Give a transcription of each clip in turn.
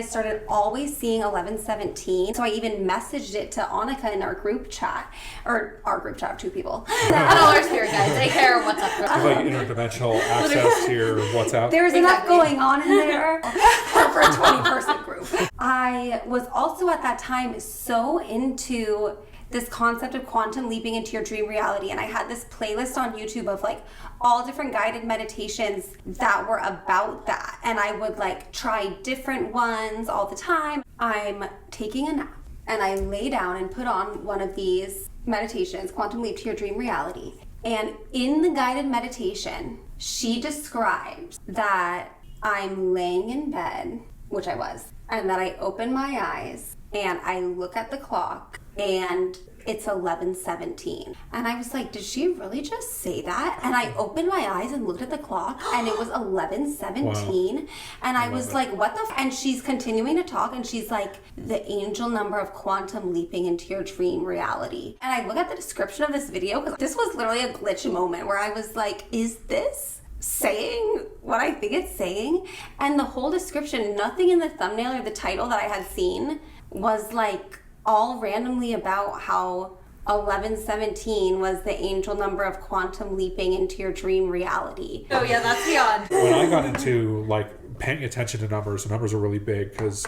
I started always seeing 1117. So I even messaged it to Annika in our group chat, or our group chat of 2 people. All our spirit guides, they care what's up. Like interdimensional access to your WhatsApp. There's enough going on in there for a 20-person group. I was also at that time so into this concept of quantum leaping into your dream reality, and I had this playlist on YouTube of like all different guided meditations that were about that, and I would like try different ones all the time. I'm taking a nap and I lay down and put on one of these meditations, Quantum Leap to Your Dream Reality, and in the guided meditation she describes that I'm laying in bed, which I was, and that I open my eyes and I look at the clock and it's 11:17. And I was like, did she really just say that? And I opened my eyes and looked at the clock and it was 11:17. Wow. And I was like, what the and she's continuing to talk and she's like, the angel number of quantum leaping into your dream reality. And I look at the description of this video because this was literally a glitch moment where I was like, is this saying what I think it's saying? And the whole description, nothing in the thumbnail or the title that I had seen was like all randomly about how 1117 was the angel number of quantum leaping into your dream reality. Oh yeah, that's beyond. When I got into like paying attention to numbers, the numbers are really big because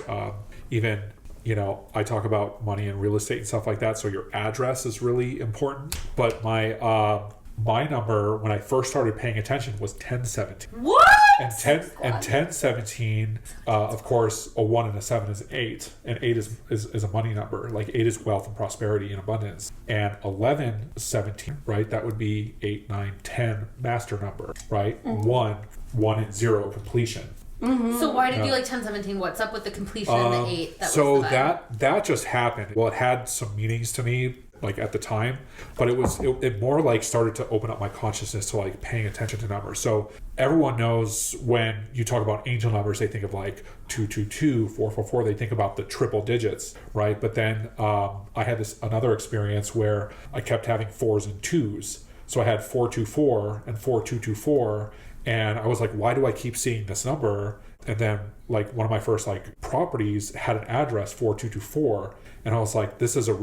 even, you know, I talk about money and real estate and stuff like that, so your address is really important. But my number when I first started paying attention was 1017. What? And 1017, of course, a 1 and a 7 is an 8, and 8 is a money number. Like 8 is wealth and prosperity and abundance. And 1117, right? That would be 8, 9, 10 master number, right? Mm-hmm. 1 and 0 completion. Mm-hmm. So why did you like 1017? What's up with the completion and the 8? That just happened. Well, it had some meanings to me, like at the time, but it more like started to open up my consciousness to like paying attention to numbers. So everyone knows when you talk about angel numbers, they think of like 222, 444. They think about the triple digits, right? But then I had another experience where I kept having 4s and 2s. So I had 424 and 4224, and I was like, why do I keep seeing this number? And then like one of my first like properties had an address 4224. And I was like, it's a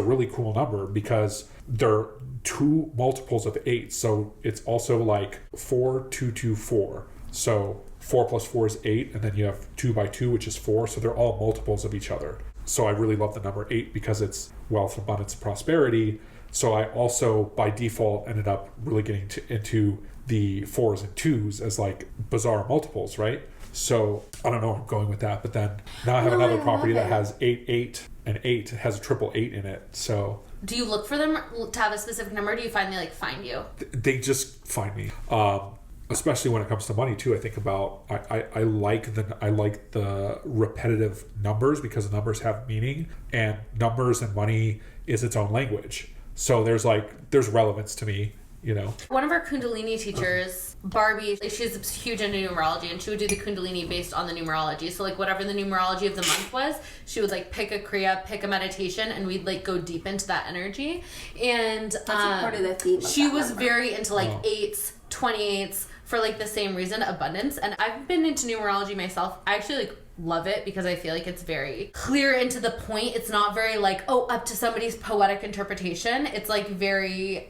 really cool number because there are 2 multiples of 8. So it's also like 4224. So 4 plus 4 is 8. And then you have 2 by 2, which is 4. So they're all multiples of each other. So I really love the number 8 because it's wealth, abundance, prosperity. So I also, by default, ended up really getting into the 4s and 2s as like bizarre multiples, right? So I don't know where I'm going with that, but then now I have another property that has 8, 8, and 8. It has a triple 8 in it. So do you look for them to have a specific number? Or do you find they like find you? They just find me. Especially when it comes to money too. I think about I like the repetitive numbers because the numbers have meaning, and numbers and money is its own language. So there's relevance to me. You know, one of our Kundalini teachers, Barbie, she's huge into numerology, and she would do the Kundalini based on the numerology. So like whatever the numerology of the month was, she would like pick a Kriya, pick a meditation, and we'd like go deep into that energy. And that's part of the theme. She was very into like 8s, 28s for like the same reason, abundance. And I've been into numerology myself. I actually like love it because I feel like it's very clear and to the point. It's not very like, up to somebody's poetic interpretation. It's like very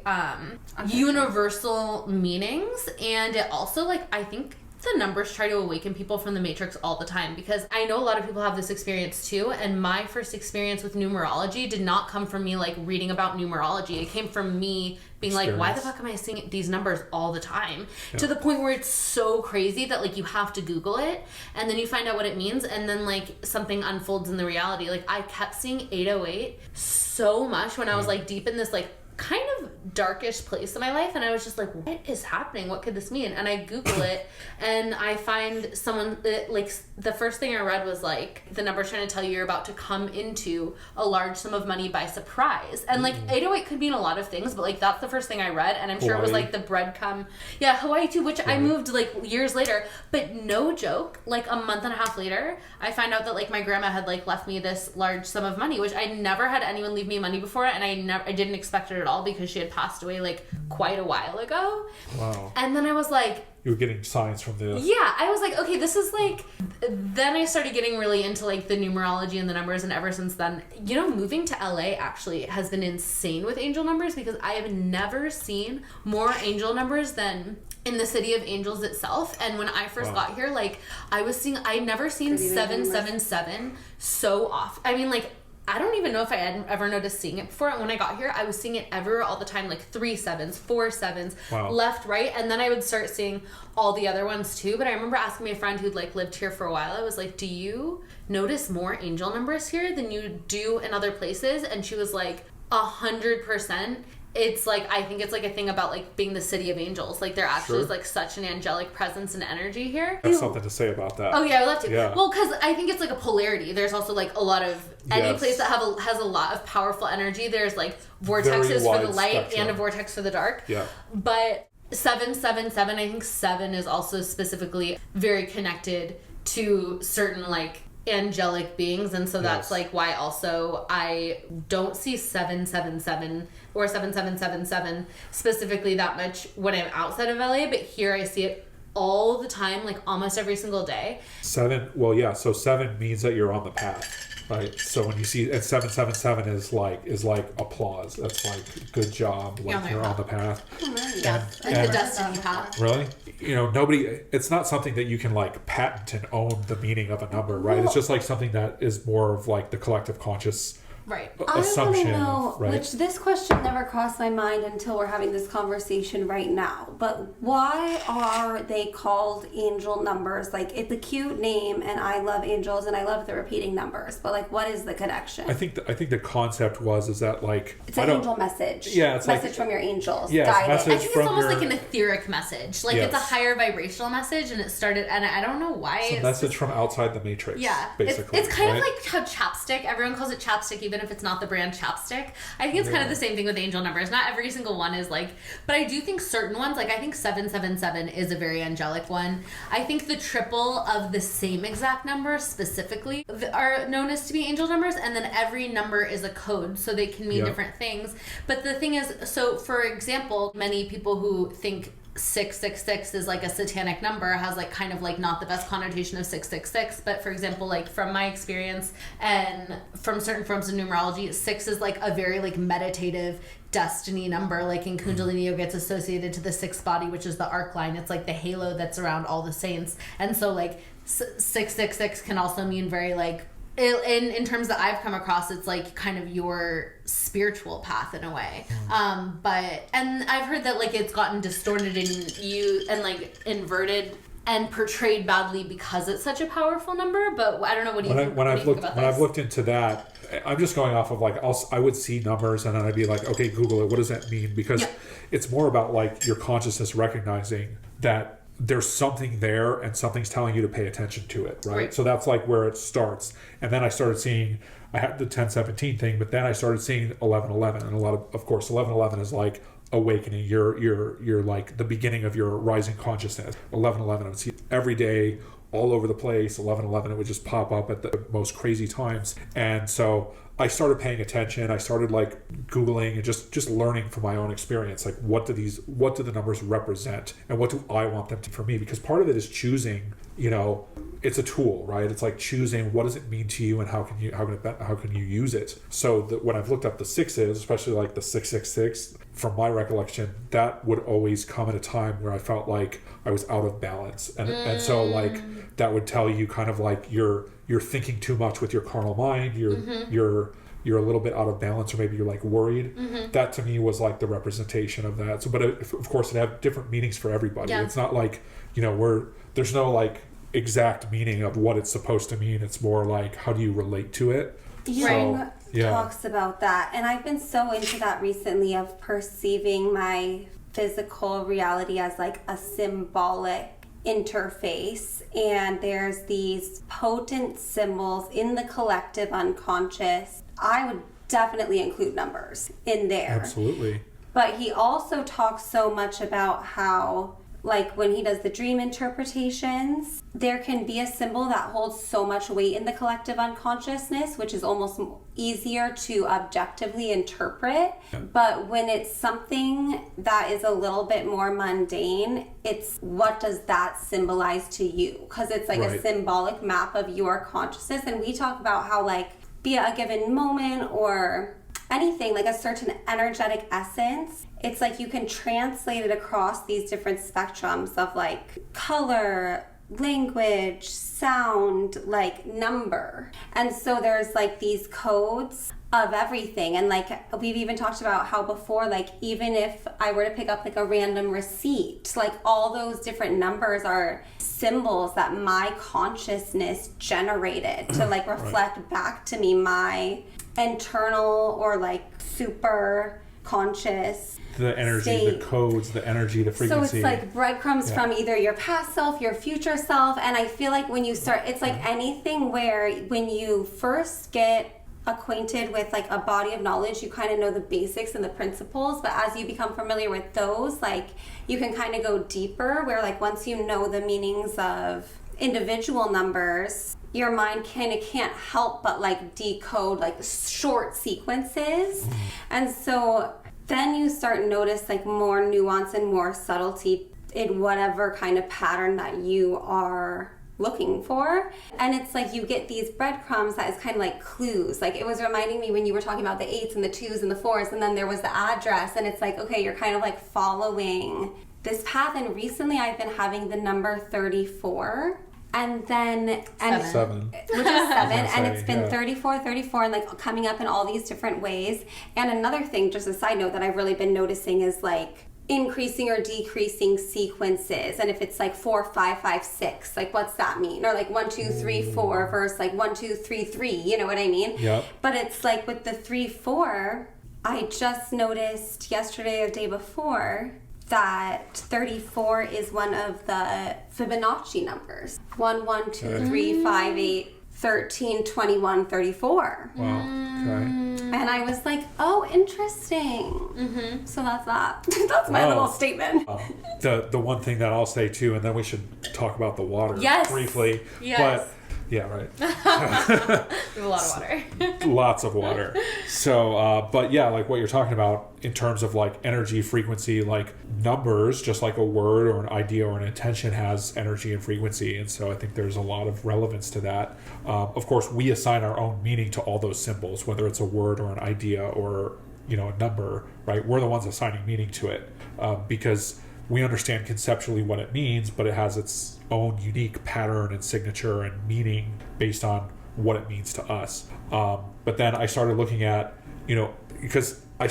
universal meanings. And it also like, I think the numbers try to awaken people from the matrix all the time, because I know a lot of people have this experience too, and my first experience with numerology did not come from me like reading about numerology. It came from me being like, why the fuck am I seeing these numbers all the time? Yeah. To the point where it's so crazy that like you have to Google it, and then you find out what it means, and then like something unfolds in the reality. Like I kept seeing 808 so much when I was like deep in this like kind of darkish place in my life, and I was just like, what is happening? What could this mean? And I Google it, and I find someone that, like, the first thing I read was like, the number's trying to tell you you're about to come into a large sum of money by surprise. And like 808 could mean a lot of things, but like that's the first thing I read, and I'm sure it was like the breadcrumb. Yeah, Hawaii too, which I moved like years later. But no joke, like a month and a half later, I found out that like my grandma had like left me this large sum of money, which I never had anyone leave me money before, and I didn't expect it at all because she had passed passed away like quite a while ago. Wow. And then I was like, you were getting signs from the... Yeah, I was like, okay, this is like... Then I started getting really into like the numerology and the numbers, and ever since then, you know, moving to LA actually has been insane with angel numbers, because I have never seen more angel numbers than in the City of Angels itself. And when I first got here, like, I'd never seen 777 so off. I mean, like, I don't even know if I had ever noticed seeing it before. And when I got here, I was seeing it all the time, like 3 7s, 4 7s, left, right. And then I would start seeing all the other ones too. But I remember asking my friend who'd like lived here for a while, I was like, do you notice more angel numbers here than you do in other places? And she was like, 100%. It's like, I think it's like a thing about like being the City of Angels. Like there actually is like such an angelic presence and energy here. I have something to say about that. Oh yeah, I would love to. Yeah. Well, because I think it's like a polarity. There's also like a lot of, any place that has a lot of powerful energy, there's like vortexes for the light spectrum. And a vortex for the dark. Yeah. But 777, I think 7 is also specifically very connected to certain like angelic beings, and so that's like why also I don't see 777 or 7777 specifically that much when I'm outside of LA, but here I see it all the time, like almost every single day. 7, well, yeah, so 7 means that you're on the path. Right, so when you see, and 777 is like applause. That's like good job, like you're on the path. Yes, and the destiny path. Really, you know, it's not something that you can like patent and own the meaning of a number, right? It's just like something that is more of like the collective conscious assumption. I want to know, right? which this question never crossed my mind until we're having this conversation right now, but why are they called angel numbers? Like, it's a cute name, and I love angels, and I love the repeating numbers, but like, what is the connection? I think the concept is that like, it's an angel message. Yeah, it's message like, from your angels. Yeah, guided. I think it's almost like an etheric message. Like it's a higher vibrational message, and it started, and I don't know why. It's a message from outside the matrix. Yeah, basically. It's kind of like how chapstick. Everyone calls it chapstick, even if it's not the brand chapstick. I think it's kind of the same thing with angel numbers. Not every single one is like, but I do think certain ones, like I think 777 is a very angelic one. I think the triple of the same exact number specifically are known as to be angel numbers, and then every number is a code, so they can mean different things. But the thing is, so for example, many people who think 666 is like a satanic number has like kind of like not the best connotation of 666, but for example, like from my experience and from certain forms of numerology, 6 is like a very like meditative destiny number. Like in Kundalini yoga, it's associated to the 6th body, which is the arc line. It's like the halo that's around all the saints. And so like 666 can also mean very like, in terms that I've come across, it's like kind of your spiritual path in a way. And I've heard that like it's gotten distorted and like inverted and portrayed badly because it's such a powerful number. But I don't know, what do you think? When I've looked into that, I'm just going off of like, I would see numbers and then I'd be like, okay, Google it. What does that mean? Because it's more about like your consciousness recognizing that there's something there and something's telling you to pay attention to it, right? So that's like where it starts. And then I started seeing, I had the 1017 thing, but then I started seeing 1111, and of course 1111 is like awakening. You're like the beginning of your rising consciousness. 1111, I would see every day all over the place. 1111, it would just pop up at the most crazy times. And so I started paying attention. I started like Googling and just learning from my own experience, like what do the numbers represent and what do I want them to for me? Because part of it is choosing, you know, it's a tool, right? It's like choosing what does it mean to you and how can you use it? So that when I've looked up the 6s, especially like the 666, from my recollection, that would always come at a time where I felt like I was out of balance. And so like that would tell you kind of like you're thinking too much with your carnal mind, you're a little bit out of balance, or maybe you're like worried. That to me was like the representation of that. So, but of course it had different meanings for everybody. It's not like, you know, there's no like exact meaning of what it's supposed to mean. It's more like, how do you relate to it? Talks about that, and I've been so into that recently of perceiving my physical reality as like a symbolic interface, and there's these potent symbols in the collective unconscious. I would definitely include numbers in there. Absolutely. But he also talks so much about how like when he does the dream interpretations, there can be a symbol that holds so much weight in the collective unconsciousness, which is almost easier to objectively interpret. But when it's something that is a little bit more mundane, it's what does that symbolize to you? Because it's like a symbolic map of your consciousness. And we talk about how, like, be it a given moment or anything, like a certain energetic essence, it's like you can translate it across these different spectrums of like color, language, sound, like number. And so there's like these codes of everything. And like we've even talked about how before, like even if I were to pick up like a random receipt, like all those different numbers are symbols that my consciousness generated to like reflect back to me my internal or like super conscious the energy, state. the codes, the energy, the frequency. So it's like breadcrumbs from either your past self, your future self. And I feel like when you start, it's like anything where when you first get acquainted with like a body of knowledge, you kind of know the basics and the principles. But as you become familiar with those, like you can kind of go deeper where like once you know the meanings of individual numbers, your mind kind of can't help but like decode like short sequences. And so then you start notice like more nuance and more subtlety in whatever kind of pattern that you are looking for. And it's like you get these breadcrumbs that is kind of like clues. Like it was reminding me when you were talking about the 8s and the 2s and the 4s, and then there was the address, and it's like, okay, you're kind of like following this path. And recently I've been having the number 34. And then seven. Which is 7, and it's been 34 and like coming up in all these different ways. And another thing, just a side note, that I've really been noticing is like increasing or decreasing sequences. And if it's like 4, 5, 5, 6, like what's that mean? Or like 1, 2, 3, 4 versus like 1, 2, 3, 3, you know what I mean? Yep. But it's like with the 3, 4, I just noticed yesterday or the day before that 34 is one of the Fibonacci numbers. 1, 1, 2, 3, 5, 8, 13, 21, 34. Wow. Okay. And I was like, oh, interesting. So that's that. That's my little statement. The one thing that I'll say too, and then we should talk about the water briefly. Yes. But yeah, right. We have a lot of water. Lots of water. So, but yeah, like what you're talking about in terms of like energy, frequency, like numbers, just like a word or an idea or an intention has energy and frequency. And so I think there's a lot of relevance to that. Of course, we assign our own meaning to all those symbols, whether it's a word or an idea or, you know, a number, right? We're the ones assigning meaning to it because we understand conceptually what it means, but it has its own unique pattern and signature and meaning based on what it means to us. But then I started looking at, you know, because it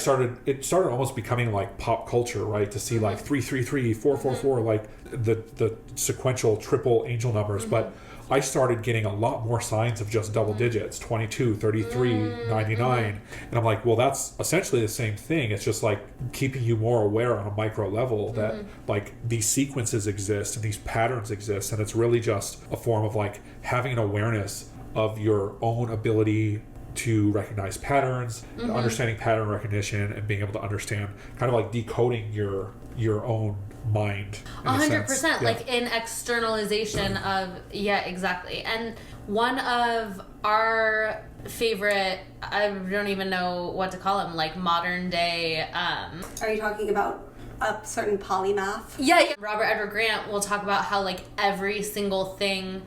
started almost becoming like pop culture, right? To see like 333, 444, like the sequential triple angel numbers. But I started getting a lot more signs of just double digits, 22, 33, 99. And I'm like, well, that's essentially the same thing. It's just like keeping you more aware on a micro level that like these sequences exist and these patterns exist. And it's really just a form of like having an awareness of your own ability to recognize patterns, understanding pattern recognition, and being able to understand kind of like decoding your own mind. 100%, like in externalization of, yeah, exactly. And one of our favorite, I don't even know what to call them, like modern day Are you talking about a certain polymath? yeah, Robert Edward Grant will talk about how like every single thing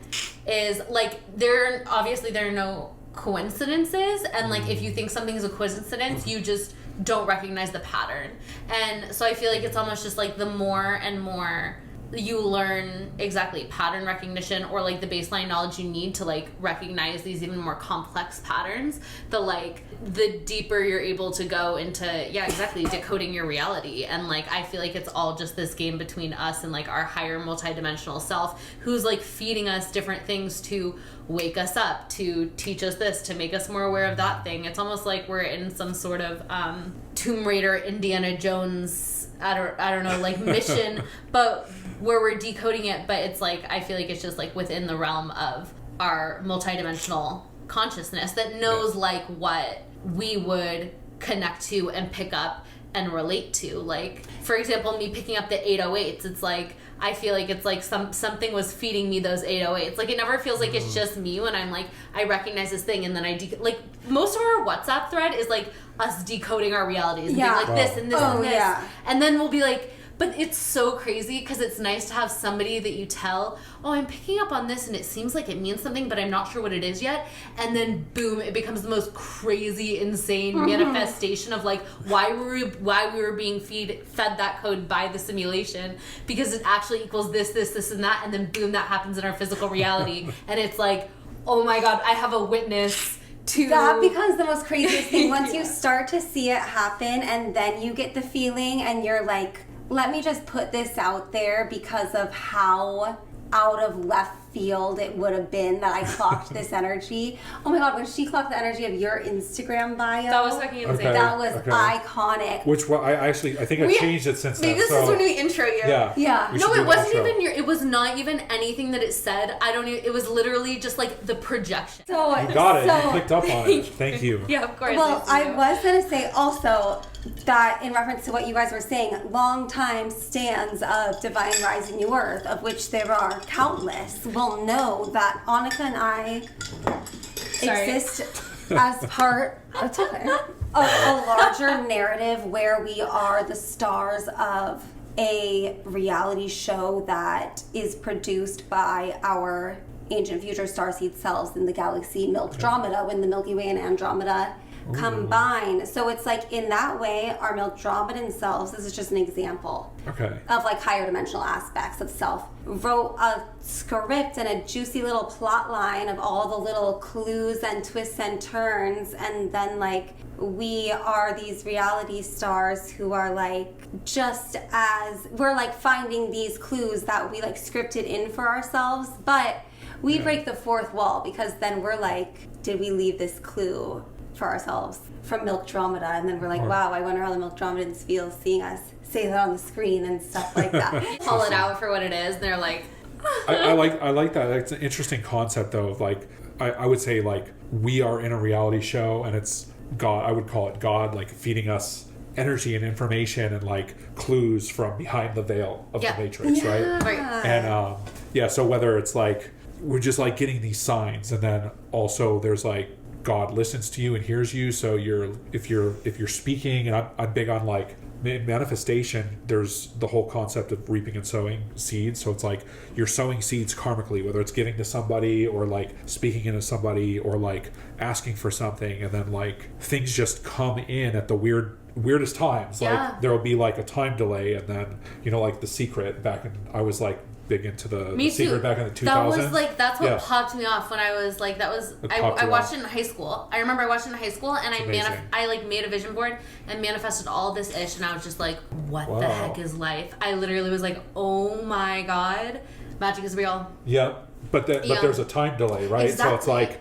is like there are no coincidences, and like if you think something is a coincidence, you just don't recognize the pattern. And so I feel like it's almost just like the more and more you learn exactly pattern recognition, or like the baseline knowledge you need to like recognize these even more complex patterns, the deeper you're able to go into, yeah, exactly, decoding your reality. And like I feel like it's all just this game between us and like our higher multidimensional self, who's like feeding us different things to wake us up, to teach us this, to make us more aware of that thing. It's almost like we're in some sort of Tomb Raider, Indiana Jones, I don't know, like mission, but where we're decoding it, but it's like, I feel like it's just like within the realm of our multidimensional consciousness that knows like what we would connect to and pick up and relate to. Like, for example, me picking up the 808s, it's like, I feel like it's like something was feeding me those 808s. Like, it never feels like it's just me when I'm like, I recognize this thing, and then I like most of our WhatsApp thread is like us decoding our realities and being like this and this and this, and then we'll be like. But it's so crazy because it's nice to have somebody that you tell, oh, I'm picking up on this and it seems like it means something, but I'm not sure what it is yet. And then boom, it becomes the most crazy, insane manifestation of like why we were being fed that code by the simulation, because it actually equals this, and that, and then boom, that happens in our physical reality. And it's like, oh my God, I have a witness. That becomes the most craziest thing once you start to see it happen, and then you get the feeling and you're like, let me just put this out there because of how out of left field it would have been that I clocked this energy. Oh my God, when she clocked the energy of your Instagram bio, that was fucking insane. That was iconic. Which I think I changed it since then. Maybe this is when we intro you. Yeah. No, it wasn't even it was not even anything that it said. It was literally just like the projection. So you got it. You picked up on it. Thank you. Yeah, of course. Well, I was gonna say also that in reference to what you guys were saying, long time stands of Divine Rising New Earth, of which there are countless, will know that Annika and I exist as part of a larger narrative where we are the stars of a reality show that is produced by our ancient future starseed selves in the galaxy Milkdromeda, when the Milky Way and Andromeda combine. So it's like, in that way, our Milkdromedan selves, this is just an example of like higher dimensional aspects of self, wrote a script and a juicy little plot line of all the little clues and twists and turns, and then like we are these reality stars who are like, just as we're like finding these clues that we like scripted in for ourselves, but we break the fourth wall, because then we're like, did we leave this clue for ourselves from Milkdromeda? And then we're like, wow, I wonder how the Milkdromedans feel seeing us say that on the screen and stuff like that. Call it out for what it is, and they're like, I like that. It's an interesting concept though, of like, I would say like we are in a reality show and it's God. I would call it God, like feeding us energy and information and like clues from behind the veil of the Matrix, right? And so whether it's like we're just like getting these signs, and then also there's like God listens to you and hears you. So if you're speaking, and I'm big on like manifestation, there's the whole concept of reaping and sowing seeds. So it's like you're sowing seeds karmically, whether it's giving to somebody or like speaking into somebody or like asking for something, and then like things just come in at the weirdest times. Like there will be like a time delay, and then like The Secret back in, I was like big into the Secret back in the 2000s. That was like, that's what popped me off when I was like, that was, I watched it in high school. I remember I watched it in high school, and I like made a vision board and manifested all this ish, and I was just like, what the heck is life? I literally was like, oh my God, magic is real. Yeah. But there's a time delay, right? Exactly. So it's like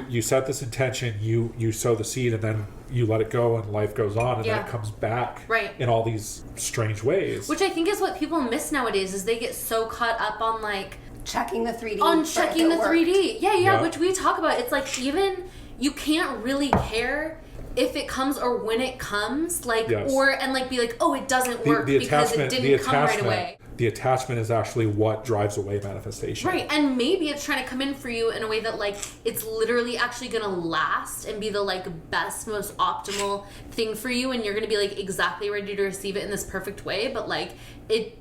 you set this intention, you sow the seed, and then you let it go, and life goes on, and then it comes back in all these strange ways. Which I think is what people miss nowadays, is they get so caught up on like checking the 3D. On checking the 3D. Yeah, which we talk about. It's like, even you can't really care if it comes or when it comes, like and like be like, oh, it doesn't work because it didn't come right away. The attachment is actually what drives away manifestation. Right, and maybe it's trying to come in for you in a way that like it's literally actually gonna last and be the like best, most optimal thing for you, and you're gonna be like exactly ready to receive it in this perfect way, but like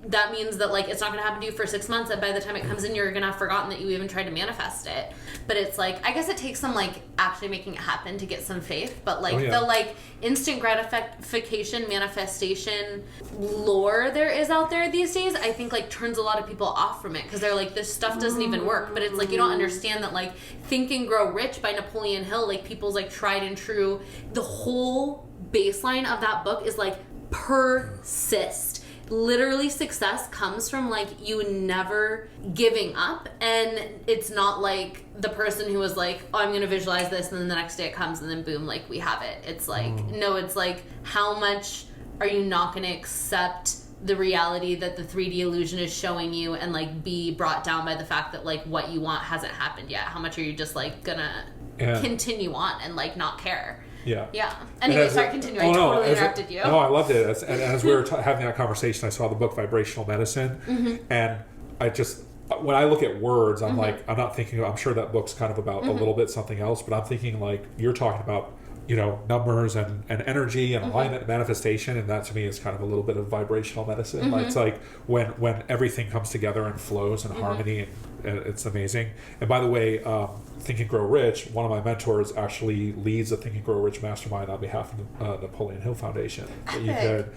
that means that like it's not gonna happen to you for 6 months, and by the time it comes in, you're gonna have forgotten that you even tried to manifest it. But it's like, I guess it takes some like actually making it happen to get some faith, but like the like instant gratification manifestation lore there is out there these days, I think like turns a lot of people off from it, because they're like, this stuff doesn't even work. But it's like, you don't understand that like Think and Grow Rich by Napoleon Hill, like people's like tried and true, the whole baseline of that book is like persist. Literally, success comes from like you never giving up, and it's not like the person who was like, oh, I'm gonna visualize this, and then the next day it comes, and then boom, like we have it. It's like no, it's like, how much are you not gonna accept the reality that the 3D illusion is showing you, and like be brought down by the fact that like what you want hasn't happened yet? How much are you just like gonna continue on and like not care? Yeah. Yeah. Anyway, sorry, continue. I totally interrupted you. No, I loved it. As we were having that conversation, I saw the book Vibrational Medicine, and I just, when I look at words, I'm like, I'm not thinking, I'm sure that book's kind of about a little bit something else, but I'm thinking like, you're talking about, you know, numbers and energy and alignment and manifestation, and that to me is kind of a little bit of vibrational medicine. Like, it's like when everything comes together and flows in harmony, and it's amazing. And by the way, Think and Grow Rich, one of my mentors actually leads the Think and Grow Rich mastermind on behalf of the Napoleon Hill Foundation. You could,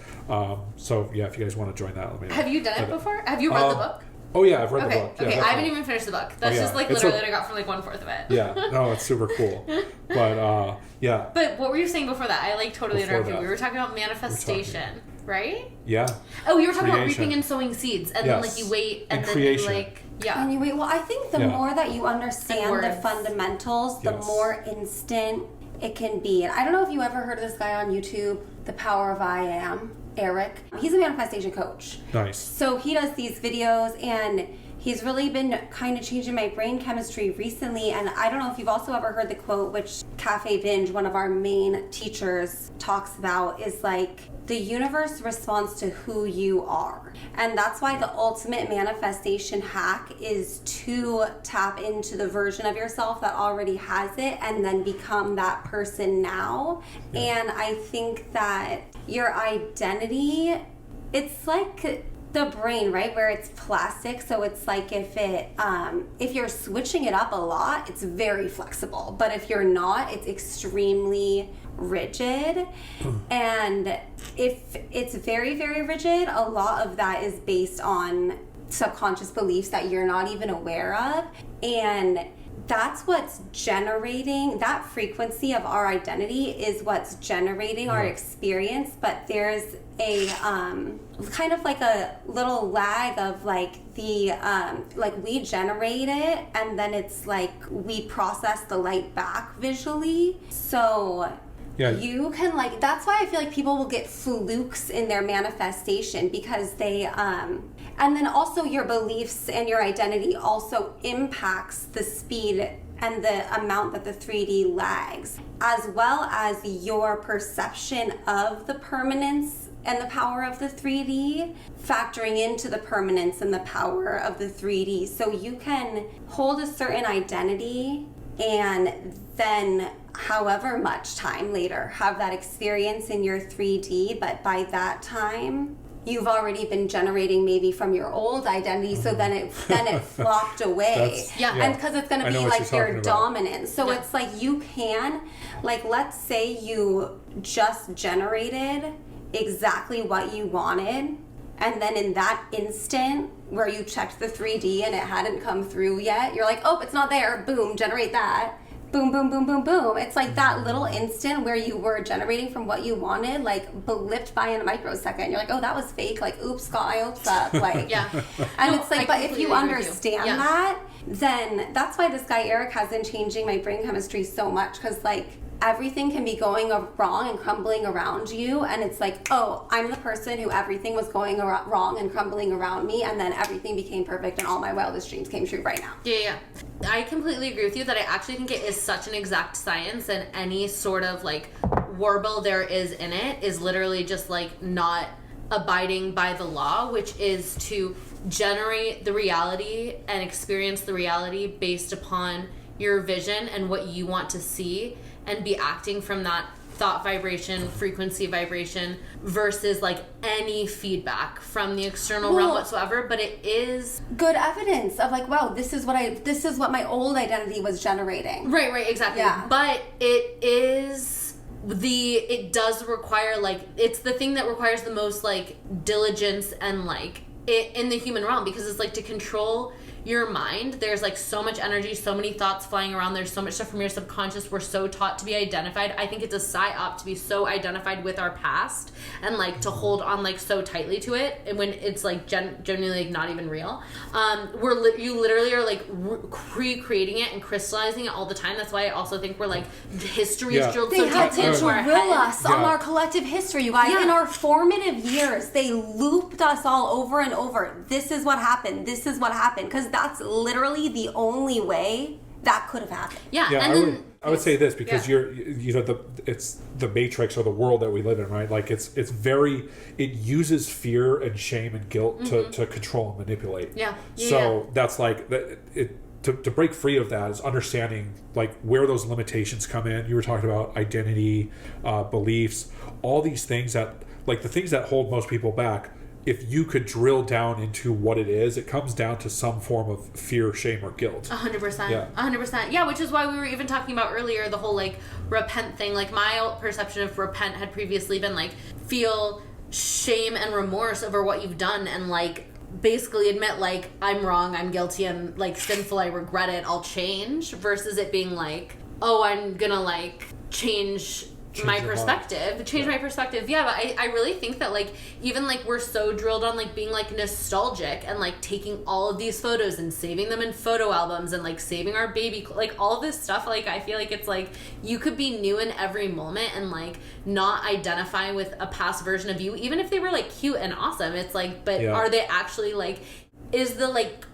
so yeah, if you guys want to join that, let me know. Have you done it before? Have you read the book? Oh yeah, I've read the book. Yeah, okay, I haven't even finished the book. That's just like literally what I got from like 1/4 of it. Yeah, no, it's super cool. But yeah. But what were you saying before that? I like totally Before interrupted you. that. We were talking about manifestation, right? Yeah. Oh, you were talking about Creation. reaping and sowing seeds, and then like you wait, and then creation. you like yeah. Anyway, well, I think the more that you understand the fundamentals, the more instant it can be. And I don't know if you ever heard of this guy on YouTube, The Power of I Am, Eric. He's a manifestation coach. Nice. So he does these videos, and he's really been kind of changing my brain chemistry recently. And I don't know if you've also ever heard the quote, which Cafe Binge, one of our main teachers, talks about, is like, the universe responds to who you are. And that's why the ultimate manifestation hack is to tap into the version of yourself that already has it and then become that person now. And I think that your identity, it's like the brain, right, where it's plastic. So it's like if you're switching it up a lot, it's very flexible, but if you're not, it's extremely rigid. And if it's very, very rigid, a lot of that is based on subconscious beliefs that you're not even aware of, and that's what's generating that frequency of our identity is what's generating our experience. But there's a kind of like a little lag of like the like we generate it, and then it's like we process the light back visually. So you can like, that's why I feel like people will get flukes in their manifestation, because they and then also your beliefs and your identity also impacts the speed and the amount that the 3D lags, as well as your perception of the permanence and the power of the 3D, factoring into the permanence and the power of the 3D. So you can hold a certain identity and then however much time later have that experience in your 3D, but by that time you've already been generating maybe from your old identity, so then it flopped away. And because it's going to be like your dominance. So it's like you can, like, let's say you just generated exactly what you wanted, and then in that instant where you checked the 3D and it hadn't come through yet, you're like, oh, it's not there, boom, generate that. Boom, boom, boom, boom, boom. It's like that little instant where you were generating from what you wanted, like, blipped by in a microsecond. You're like, oh, that was fake. Like, oops, got my hopes up. Like, And it's like, but if you understand that, then that's why this guy Eric has been changing my brain chemistry so much, because like everything can be going wrong and crumbling around you, and it's like, oh, I'm the person who everything was going wrong and crumbling around me, and then everything became perfect and all my wildest dreams came true right now. I completely agree with you that I actually think it is such an exact science, and any sort of like warble there is in it is literally just like not abiding by the law, which is to generate the reality and experience the reality based upon your vision and what you want to see, and be acting from that thought vibration, frequency vibration, versus like any feedback from the external realm whatsoever. But it is good evidence of like, wow, this is what my old identity was generating. Right, exactly. But it does require, like, it's the thing that requires the most like diligence and like it in the human realm, because it's like to control your mind, there's like so much energy, so many thoughts flying around, there's so much stuff from your subconscious. We're so taught to be identified. I think it's a psyop to be so identified with our past and like to hold on like so tightly to it, and when it's like genuinely like not even real. You literally are like recreating it and crystallizing it all the time. That's why I also think we're like history is drilled so deep into our head. They had to drill us on our collective history, you guys. In our formative years, they looped us all over and over. This is what happened. This is what happened, because that's literally the only way that could have happened. I would say this because it's the matrix or the world that we live in, right? Like it uses fear and shame and guilt to control and manipulate. That's like to break free of that is understanding like where those limitations come in. You were talking about identity, beliefs, all these things that like the things that hold most people back. If you could drill down into what it is, it comes down to some form of fear, shame, or guilt. 100%. Yeah. 100%. Yeah, which is why we were even talking about earlier the whole like repent thing. Like my perception of repent had previously been like feel shame and remorse over what you've done and like basically admit like I'm wrong, I'm guilty, I'm like sinful, I regret it, I'll change, versus it being like, oh, I'm gonna like change my perspective. Yeah, but I really think that like even like we're so drilled on like being like nostalgic and like taking all of these photos and saving them in photo albums and like saving our baby, like all this stuff. Like I feel like it's like you could be new in every moment and like not identify with a past version of you, even if they were like cute and awesome. It's like, but are they actually like, is the like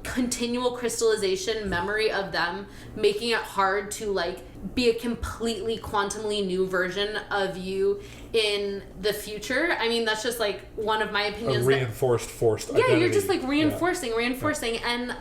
continual crystallization memory of them making it hard to like be a completely quantumly new version of you in the future? I mean, that's just like one of my opinions. Forced identity. You're just like reinforcing. And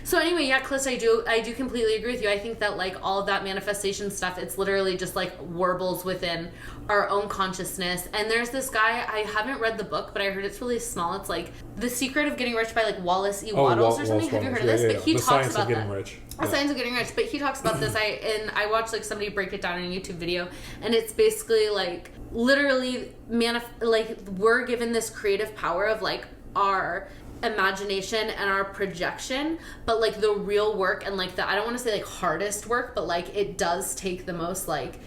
so anyway, Calista, I do completely agree with you. I think that like all of that manifestation stuff, it's literally just like warbles within our own consciousness. And there's this guy, I haven't read the book, but I heard it's really small. It's like The Secret of Getting Rich by like Wallace E. Wattles or something. Have you heard of this? But he talks about that. The Science of Getting Rich. But he talks about this. I watched like somebody break it down in a YouTube video, and it's basically like literally like we're given this creative power of like our imagination and our projection, but like the real work and like the, I don't want to say like hardest work, but like it does take the most like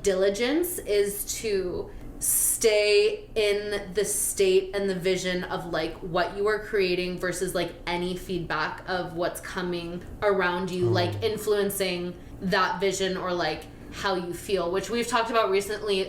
diligence is to stay in the state and the vision of like what you are creating versus like any feedback of what's coming around you, like influencing that vision or like how you feel, which we've talked about recently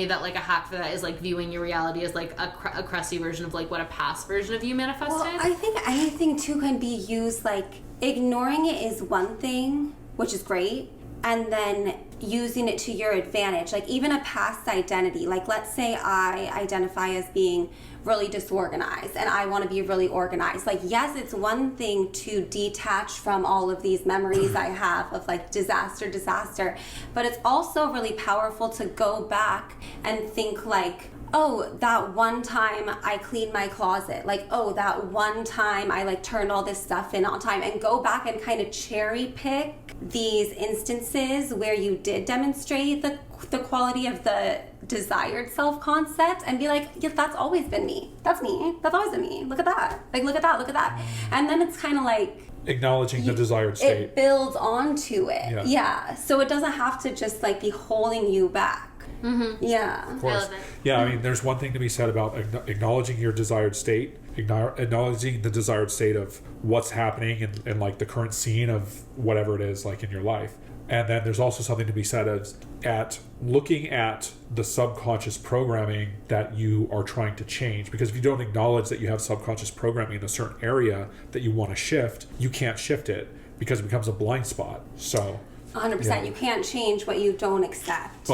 that like a hack for that is like viewing your reality as like a crusty version of like what a past version of you manifested. Well, I think anything too can be used, like ignoring it is one thing, which is great, and then using it to your advantage. Like even a past identity, like let's say I identify as being really disorganized and I want to be really organized. Like yes, it's one thing to detach from all of these memories I have of like disaster, but it's also really powerful to go back and think like, oh, that one time I cleaned my closet, like, oh, that one time I like turned all this stuff in on time, and go back and kind of cherry pick these instances where you did demonstrate the quality of the desired self-concept and be like, yeah, that's always been me. That's me. That's always been me. Look at that. Like, look at that. And then it's kind of like acknowledging the desired state. It builds onto it. Yeah. So it doesn't have to just like be holding you back. Mm-hmm. Yeah. Of course. Yeah, I mean, there's one thing to be said about acknowledging your desired state, acknowledging the desired state of what's happening and like the current scene of whatever it is like in your life. And then there's also something to be said as at looking at the subconscious programming that you are trying to change. Because if you don't acknowledge that you have subconscious programming in a certain area that you want to shift, you can't shift it because it becomes a blind spot. So 100%, you can't change what you don't accept.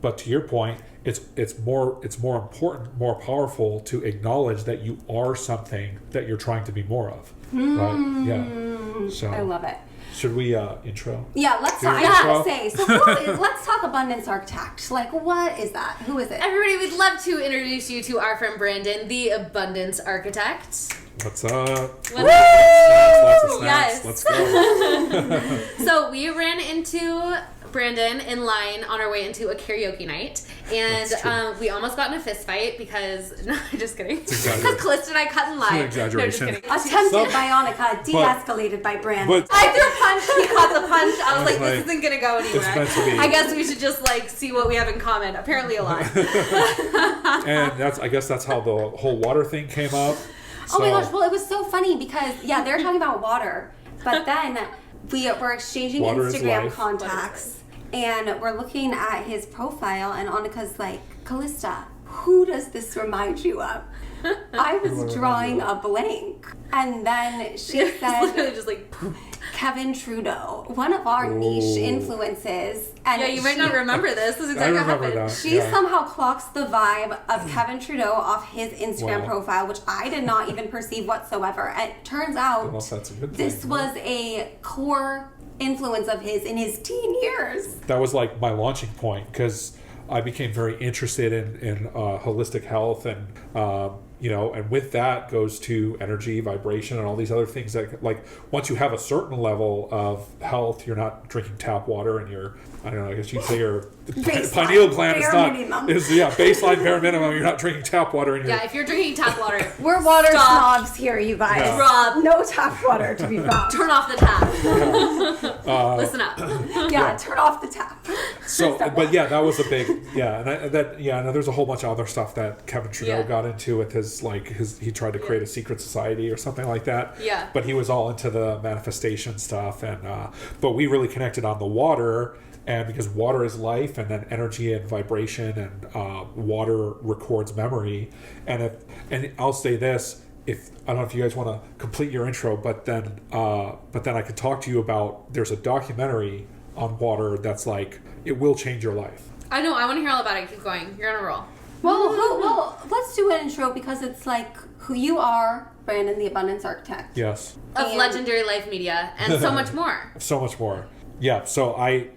But to your point, it's more important, more powerful to acknowledge that you are something that you're trying to be more of. Right? Yeah. So I love it. Should we intro? Yeah, let's talk. I have to say, so let's talk abundance architect. Like, what is that? Who is it? Everybody, we'd love to introduce you to our friend Brandon, the abundance architect. What's up? Lots of snacks. Yes. Let's go. So we ran into Brandon in line on our way into a karaoke night, and we almost got in a fist fight because just kidding. Because Calista and I cut in line. It's an exaggeration. No, just kidding. Attempted by Annika, de-escalated by Brandon. I threw a punch. He caught the punch. I was like, this isn't gonna go anywhere. It's meant to be. I guess we should just like see what we have in common. Apparently a lot. And I guess that's how the whole water thing came up. So. Oh my gosh! Well, it was so funny because they're talking about water, but then we're exchanging Instagram contacts. And we're looking at his profile, and Annika's like, Calista, who does this remind you of? I was drawing a blank. And then she said, literally just like, Kevin Trudeau, one of our niche influences. And Yeah, you might not remember this. This is exactly what happened. that. She somehow clocks the vibe of Kevin Trudeau off his Instagram Wow. profile, which I did not even perceive whatsoever. And it turns out Well, that's a good this thing. was a core influence of his in his teen years. That was like my launching point, because I became very interested in holistic health, and and with that goes to energy, vibration, and all these other things that, like, once you have a certain level of health, you're not drinking tap water, and I guess you'd say your pineal gland is bare not minimum. Baseline bare minimum. You're not drinking tap water, and Yeah, if you're drinking tap water, We're water Stop. snobs here, you guys. Yeah. Rob, No tap water to be found. turn off the tap. Listen up. Yeah, turn off the tap. So, but yeah, that was a big and there's a whole bunch of other stuff that Kevin Trudeau Yeah. got into with his he tried to create a secret society or something like that. Yeah. But he was all into the manifestation stuff, and but we really connected on the water, and because water is life, and then energy and vibration, and water records memory, and I'll say this. If I don't know if you guys want to complete your intro, but then I could talk to you about, there's a documentary on water that's like, it will change your life. I know. I want to hear all about it. Keep going. You're on a roll. Well, let's do an intro, because it's like who you are, Brandon, the Abundance Architect. Yes. Of And- Legendary Life Media and so much more. So much more. Yeah. So I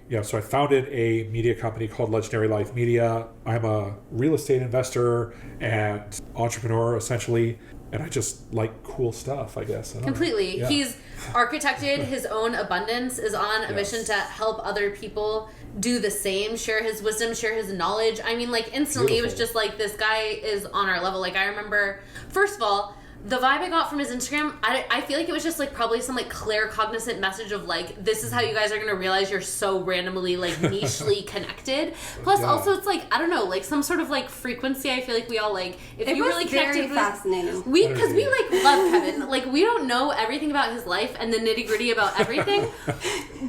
founded a media company called Legendary Life Media. I'm a real estate investor and entrepreneur, essentially. And I just like cool stuff, I guess. I don't know. Completely. Yeah. He's architected his own abundance, is on a mission to help other people do the same, share his wisdom, share his knowledge. I mean, like, instantly it was Beautiful. just like, this guy is on our level. Like, I remember, first of all, the vibe I got from his Instagram, I feel like it was just like probably some like claircognizant message of like, this is how you guys are gonna realize you're so randomly like nichely connected. Plus, Yeah. also it's like, I don't know, like some sort of like frequency. I feel like we all like, if It you was really very connected with, fascinating. because we like love Kevin. Like, we don't know everything about his life and the nitty gritty about everything,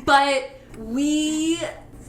but we've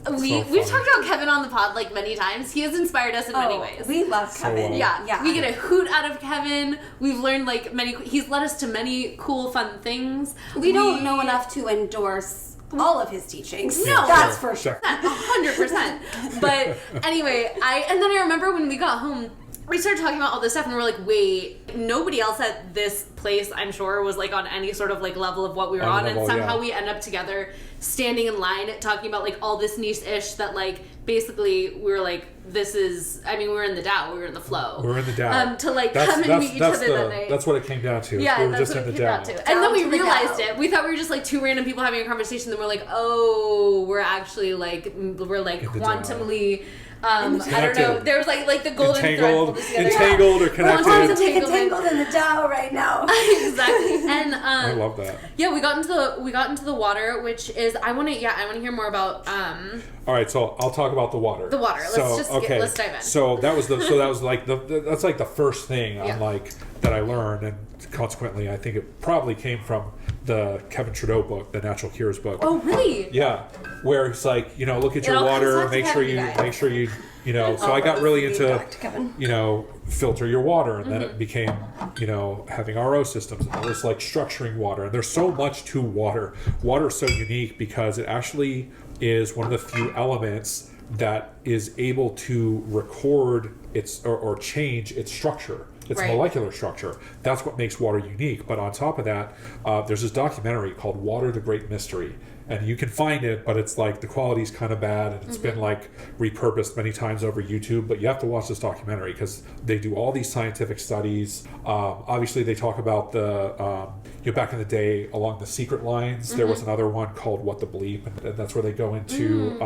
funny. talked about Kevin on the pod like many times. He has inspired us in many ways. We love So, Kevin. Yeah, we get a hoot out of Kevin. We've learned like he's led us to many cool, fun things. We don't know enough to endorse all of his teachings. No. That's for sure. 100%. But anyway, and then I remember when we got home, we started talking about all this stuff, and we're like, wait, nobody else at this place, I'm sure, was like on any sort of like level of what we were On on, level, and somehow yeah. we end up together standing in line talking about like all this niche-ish that like basically we were like, this is, I mean, we were in the Tao, we were in the flow. We're in the Tao. To like come and meet each other that night. That's what it came down to. Yeah, we were that's just what in it the came Tao. down to. And then we Down to the realized Tao. it. We thought we were just like two random people having a conversation. Then we're like, oh, we're actually like, we're like In the Tao. quantumly, I don't know. Connected. There was like the golden Entangled, thread. pulled us together. entangled or Quantum connected. Take entanglement. entangled in the Tao right now. Exactly. And I love that. yeah, we got into the water, which is I want to hear more about All right, so I'll talk about the water. The water. Let's let's dive in. So that was like that's like the first thing Yeah. I'm like that I learned, and consequently I think it probably came from the Kevin Trudeau book, the Natural Cures book. Oh, really? Yeah, where it's like, look at It your all comes water, back to make sure Kevin, you guys. so I got really into Back to Kevin. filter your water, and Mm-hmm. then it became having RO systems, and it was like structuring water, and there's so much to water. Water is so unique because it actually is one of the few elements that is able to record its or change its structure, its Right. molecular structure. That's what makes water unique. But on top of that, there's this documentary called Water, the Great Mystery. And you can find it, but it's like the quality's kind of bad, and it's been like repurposed many times over YouTube. But you have to watch this documentary because they do all these scientific studies. Obviously, they talk about the back in the day along the secret lines. There was another one called What the Bleep, and that's where they go into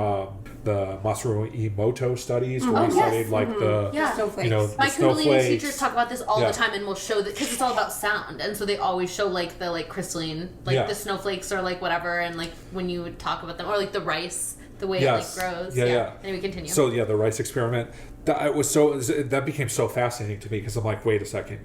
the Masaru Emoto studies, where he studied like the Yeah. Snowflakes. the My Kundalini snowflakes. teachers talk about this all Yeah. the time, and will show that because it's all about sound, and so they always show like the crystalline, like Yeah. the snowflakes or like whatever, and like when you would talk about them, or like the rice, the way Yes. it like grows. Yeah. Anyway, continue. So yeah, the rice experiment. That became so fascinating to me because I'm like, wait a second,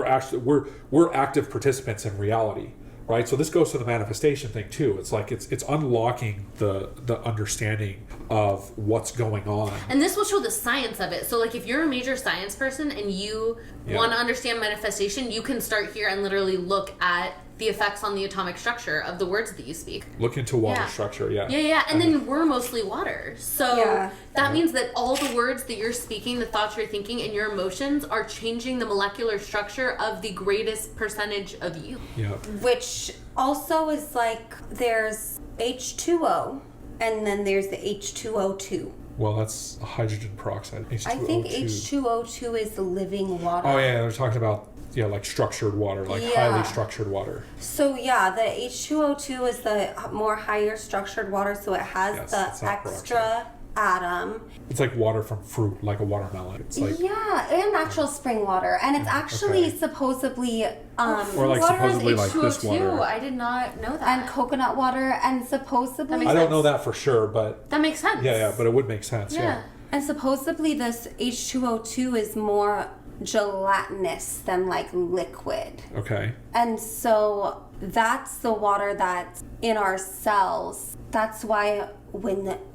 we're active participants in reality, right? So this goes to the manifestation thing too. It's like it's unlocking the understanding of what's going on. And this will show the science of it. So, like, if you're a major science person and you Yeah. want to understand manifestation, you can start here and literally look at the effects on the atomic structure of the words that you speak. Look into water structure, Yeah. And then we're mostly water. So that means that all the words that you're speaking, the thoughts you're thinking, and your emotions are changing the molecular structure of the greatest percentage of you. Yeah. Which also is like, there's H2O, and then there's the H2O2. Well, that's hydrogen peroxide. H2O2. I think H2O2 is the living water. Oh, yeah, they're talking about, like structured water, like highly structured water. So, yeah, the H2O2 is the more higher structured water, so it has the extra atom. It's like water from fruit, like a watermelon. It's like, and natural spring water. And it's actually supposedly... or like water supposedly is like this water. I did not know that. And coconut water, and supposedly... I don't know that for sure, but... That makes sense. Yeah, but it would make sense, yeah. And supposedly this H2O2 is more gelatinous than like liquid. Okay. And so that's the water that's in our cells. That's why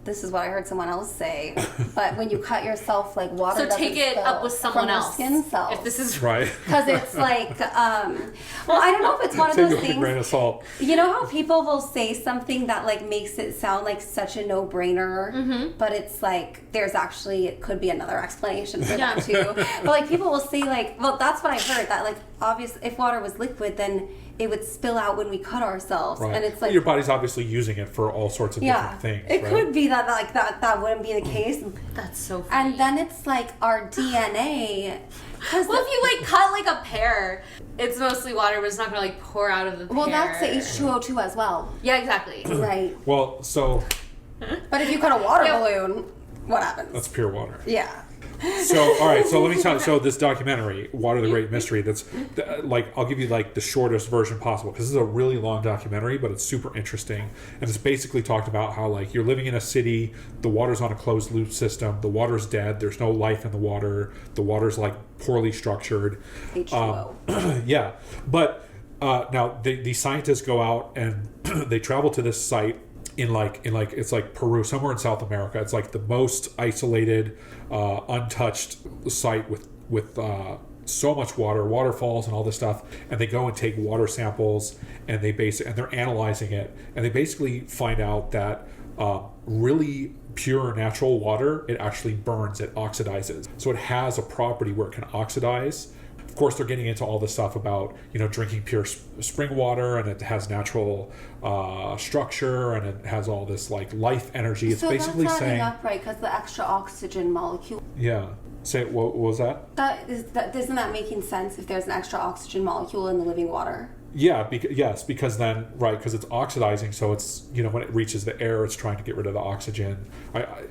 this is what I heard someone else say, but when you cut yourself, like water so take it up with someone else. Skin cells. If this is right. Because it's like, well, I don't know if it's one of those things. Take it with a grain of salt. You know how people will say something that like makes it sound like such a no-brainer, but it's like there's actually, it could be another explanation for that too. But like people will say like, well, that's what I heard, that like obviously if water was liquid, then it would spill out when we cut ourselves, and it's like your body's obviously using it for all sorts of different things. It could be that like that wouldn't be the case. That's so funny. And then it's like our DNA. Well, if you like cut like a pear, it's mostly water, but it's not gonna like pour out of the pear. Well, that's the H2O2 as well. Yeah, exactly. Right. Well, so. But if you cut a water balloon, what happens? That's pure water. Yeah. So, all right. So let me tell you. So this documentary, Water: The Great Mystery. That's like I'll give you like the shortest version possible because this is a really long documentary, but it's super interesting. And it's basically talked about how like you're living in a city, the water's on a closed loop system, the water's dead, there's no life in the water's like poorly structured. H2O. Yeah, but now the scientists go out and they travel to this site. In like it's like Peru, somewhere in South America. It's like the most isolated, untouched site with so much water, waterfalls and all this stuff. And they go and take water samples and they're analyzing it, and they basically find out that really pure natural water, it actually burns, it oxidizes. So it has a property where it can oxidize. Of course, they're getting into all this stuff about, drinking pure spring water, and it has natural structure, and it has all this like life energy. It's so basically that's saying, up, right? Because the extra oxygen molecule. Yeah. Say what was that? Isn't that making sense if there's an extra oxygen molecule in the living water? Yeah, because then, because it's oxidizing, so it's, when it reaches the air, it's trying to get rid of the oxygen.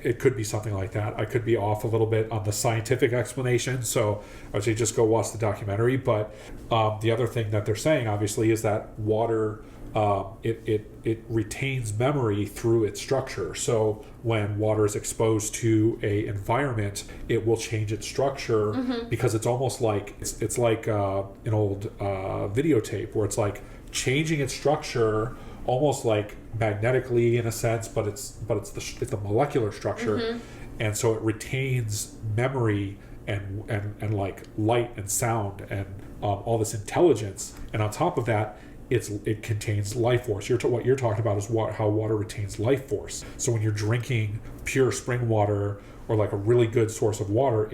It could be something like that. I could be off a little bit on the scientific explanation, so I would say just go watch the documentary. But the other thing that they're saying, obviously, is that water, it retains memory through its structure. So when water is exposed to a environment, it will change its structure because it's almost like it's like an old videotape where it's like changing its structure almost like magnetically in a sense, but it's the molecular structure, and so it retains memory and like light and sound and all this intelligence, and on top of that, it contains life force. What you're talking about is how water retains life force. So when you're drinking pure spring water or like a really good source of water,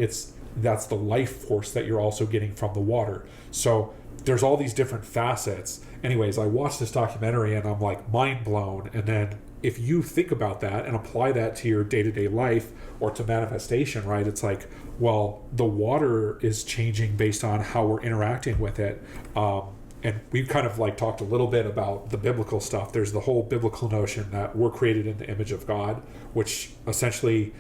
that's the life force that you're also getting from the water. So there's all these different facets. Anyways, I watched this documentary and I'm like mind blown. And then if you think about that and apply that to your day-to-day life or to manifestation, right? It's like, well, the water is changing based on how we're interacting with it. And we've kind of like talked a little bit about the biblical stuff. There's the whole biblical notion that we're created in the image of God, which essentially,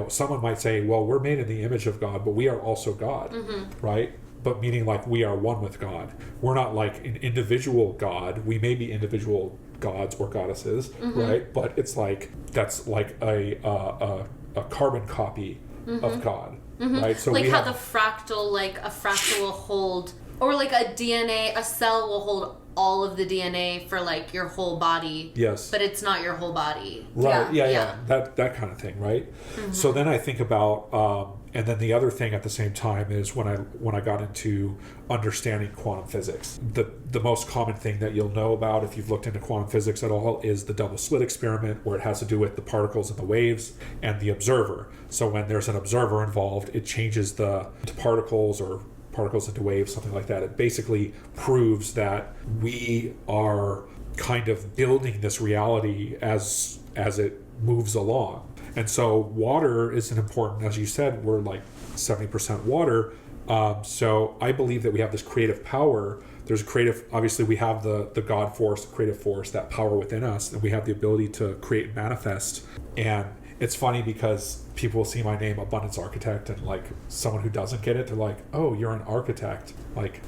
someone might say, well, we're made in the image of God, but we are also God, right? But meaning like we are one with God. We're not like an individual God. We may be individual gods or goddesses, right? But it's like, that's like a carbon copy of God, right? So like how a fractal will hold, or like a cell will hold all of the DNA for like your whole body. Yes. But it's not your whole body. Right. Yeah. That kind of thing, right? So then I think about And then the other thing at the same time is when I got into understanding quantum physics, the most common thing that you'll know about if you've looked into quantum physics at all is the double slit experiment, where it has to do with the particles and the waves and the observer. So when there's an observer involved, it changes the particles into waves, something like that. It basically proves that we are kind of building this reality as it moves along. And so water is an important, as you said, we're like 70% water. So I believe that we have this creative power. There's obviously we have the God force, the creative force, that power within us, and we have the ability to create and manifest. And it's funny because people will see my name, Abundance Architect, and like someone who doesn't get it, they're like, "Oh, you're an architect." Like,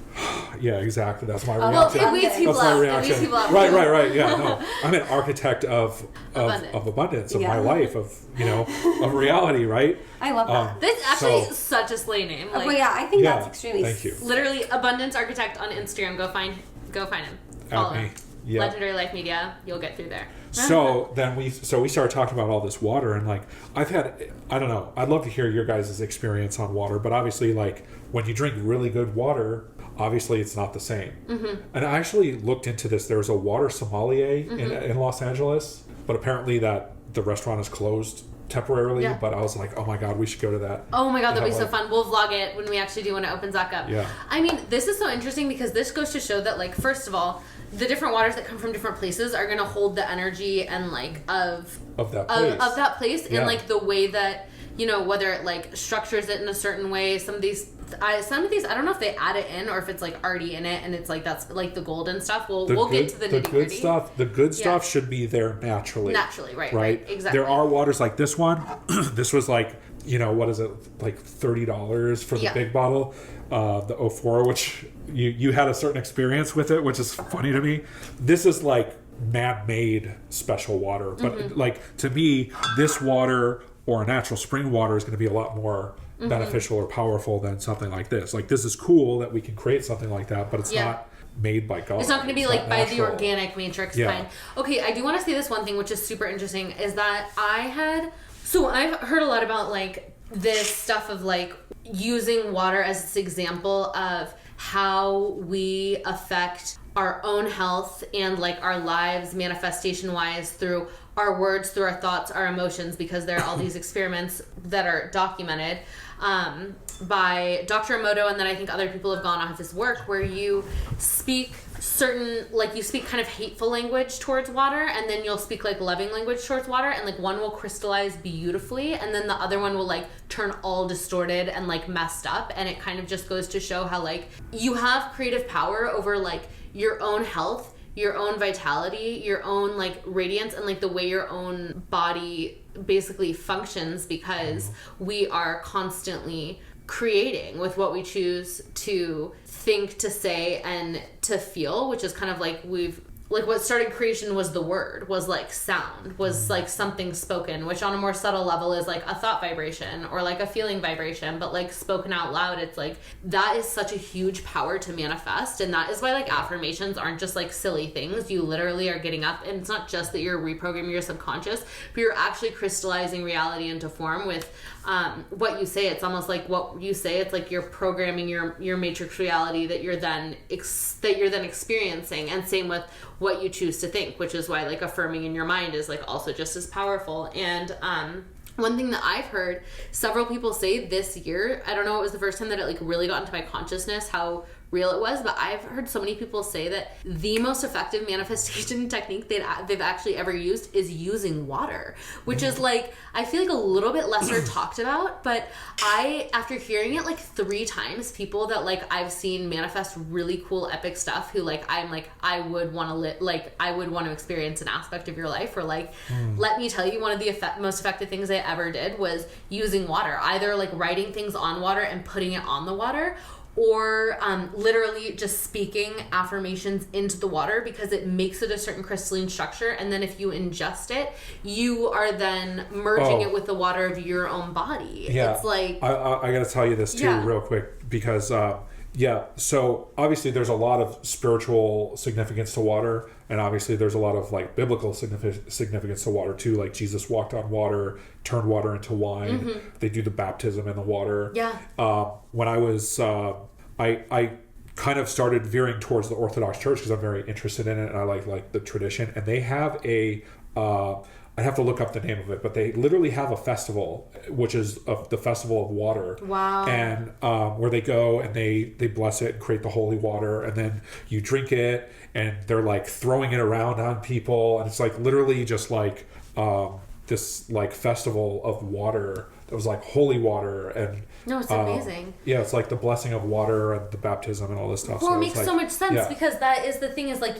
yeah, exactly. That's my reaction. It weeds people up. It weeds people up. Right. Yeah, no, I'm an architect of abundance, of my life, of of reality. Right. I love that. That's actually such a slay name. Like, yeah, I think that's extremely. Thank you. Literally, Abundance Architect on Instagram. Go find him. Follow him. Yeah. Legendary Life Media. You'll get through there. So then we started talking about all this water, and like I don't know, I'd love to hear your guys' experience on water, but obviously like when you drink really good water, obviously it's not the same. Mm-hmm. And I actually looked into this. There was a water sommelier in Los Angeles, but apparently that the restaurant is closed temporarily. Yeah. But I was like, oh my god, we should go to that. Oh my god, that'd be so fun. We'll vlog it when we actually do when it opens back up. Yeah. I mean, this is so interesting because this goes to show that, like, first of all, the different waters that come from different places are going to hold the energy and like of that place and like the way that, whether it like structures it in a certain way. Some of these I don't know if they add it in or if it's like already in it and it's like that's like the golden stuff. We'll get to the nitty-gritty. The good stuff should be there naturally, right, exactly. There are waters like this one. This was like, what is it, like $30 for the big bottle, the 04, which you had a certain experience with it, which is funny to me. This is like man-made special water, but like to me, this water or a natural spring water is going to be a lot more beneficial or powerful than something like this. Like, this is cool that we can create something like that, but it's not made by God. It's not going to be like by the organic matrix. Fine. Okay, I do want to say this one thing, which is super interesting, is that I've heard a lot about like this stuff of like using water as this example of how we affect our own health and like our lives manifestation wise through our words, through our thoughts, our emotions, because there are all these experiments that are documented by Dr. Emoto, and then I think other people have gone off his work where you speak kind of hateful language towards water, and then you'll speak like loving language towards water, and like one will crystallize beautifully and then the other one will like turn all distorted and like messed up. And it kind of just goes to show how like you have creative power over like your own health, your own vitality, your own like radiance, and like the way your own body basically functions, because we are constantly creating with what we choose to think, to say, and to feel, which is kind of like what started creation was the word, was like sound, was like something spoken, which on a more subtle level is like a thought vibration or like a feeling vibration, but like spoken out loud, it's like that is such a huge power to manifest. And that is why like affirmations aren't just like silly things. You literally are getting up, and it's not just that you're reprogramming your subconscious, but you're actually crystallizing reality into form with what you say. It's almost like what you say, it's like you're programming your matrix reality that you're then experiencing. And same with what you choose to think, which is why like affirming in your mind is like also just as powerful. And one thing that I've heard several people say this year, I don't know, it was the first time that it like really got into my consciousness how real it was, but I've heard so many people say that the most effective manifestation technique they've actually ever used is using water, which is like, I feel like a little bit lesser talked about, but after hearing it like 3 times, people that like I've seen manifest really cool epic stuff who like I'm like, I would want to experience an aspect of your life, or like let me tell you, one of the most effective things I ever did was using water, either like writing things on water and putting it on the water, or literally just speaking affirmations into the water, because it makes it a certain crystalline structure, and then if you ingest it, you are then merging it with the water of your own body. It's like I gotta tell you this too real quick, because so obviously there's a lot of spiritual significance to water, And obviously there's a lot of like biblical significance to water too. Like Jesus walked on water, turned water into wine. They do the baptism in the water. Yeah. When I was, I kind of started veering towards the Orthodox Church because I'm very interested in it and I like the tradition. And they have a, I have to look up the name of it, but they literally have a festival, which is the Festival of Water. Wow. And where they go and they bless it and create the holy water, and then you drink it, and they're like throwing it around on people, and it's like literally just like this like festival of water that was like holy water. And no, it's amazing. Yeah, it's like the blessing of water and the baptism and all this stuff. Well, so it makes like, so much sense yeah. because that is the thing is like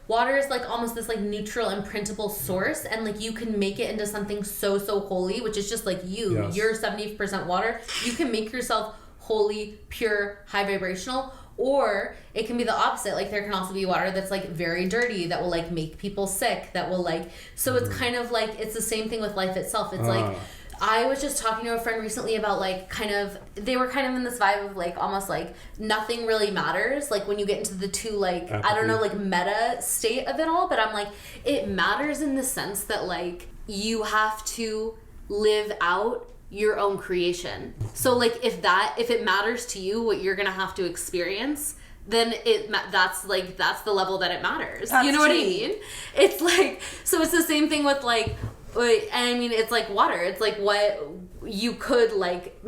water is like almost this like neutral and printable source, and like you can make it into something so holy, which is just like you. Yes. You're 70% water. You can make yourself holy, pure, high vibrational. Or it can be the opposite. Like there can also be water that's like very dirty that will like make people sick. That will like, so it's kind of like, it's the same thing with life itself. It's like, I was just talking to a friend recently about like they were kind of in this vibe of like almost like nothing really matters. Like when you get into the two like, apathy. I don't know, like meta state of it all. But I'm like, it matters in the sense that like you have to live out your own creation. So like if it matters to you what you're gonna have to experience, then that's the level that it matters. That's you know what I deep. mean? It's like, so it's the same thing with like, and I mean it's like water. It's like what you could like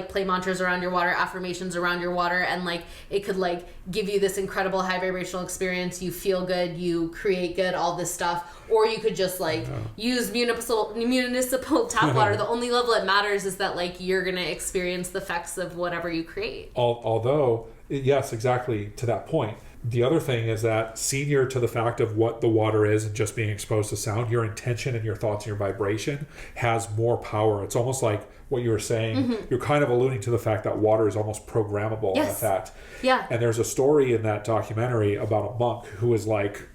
play mantras around your water, affirmations around your water, and like it could like give you this incredible high vibrational experience. You feel good, you create good, all this stuff. Or you could just like use municipal tap water. The only level it matters is that like you're gonna experience the effects of whatever you create. Although, yes, exactly to that point. The other thing is that senior to the fact of what the water is and just being exposed to sound, your intention and your thoughts and your vibration has more power. It's almost like what you were saying. You're kind of alluding to the fact that water is almost programmable in effect. Yeah. And there's a story in that documentary about a monk who was like,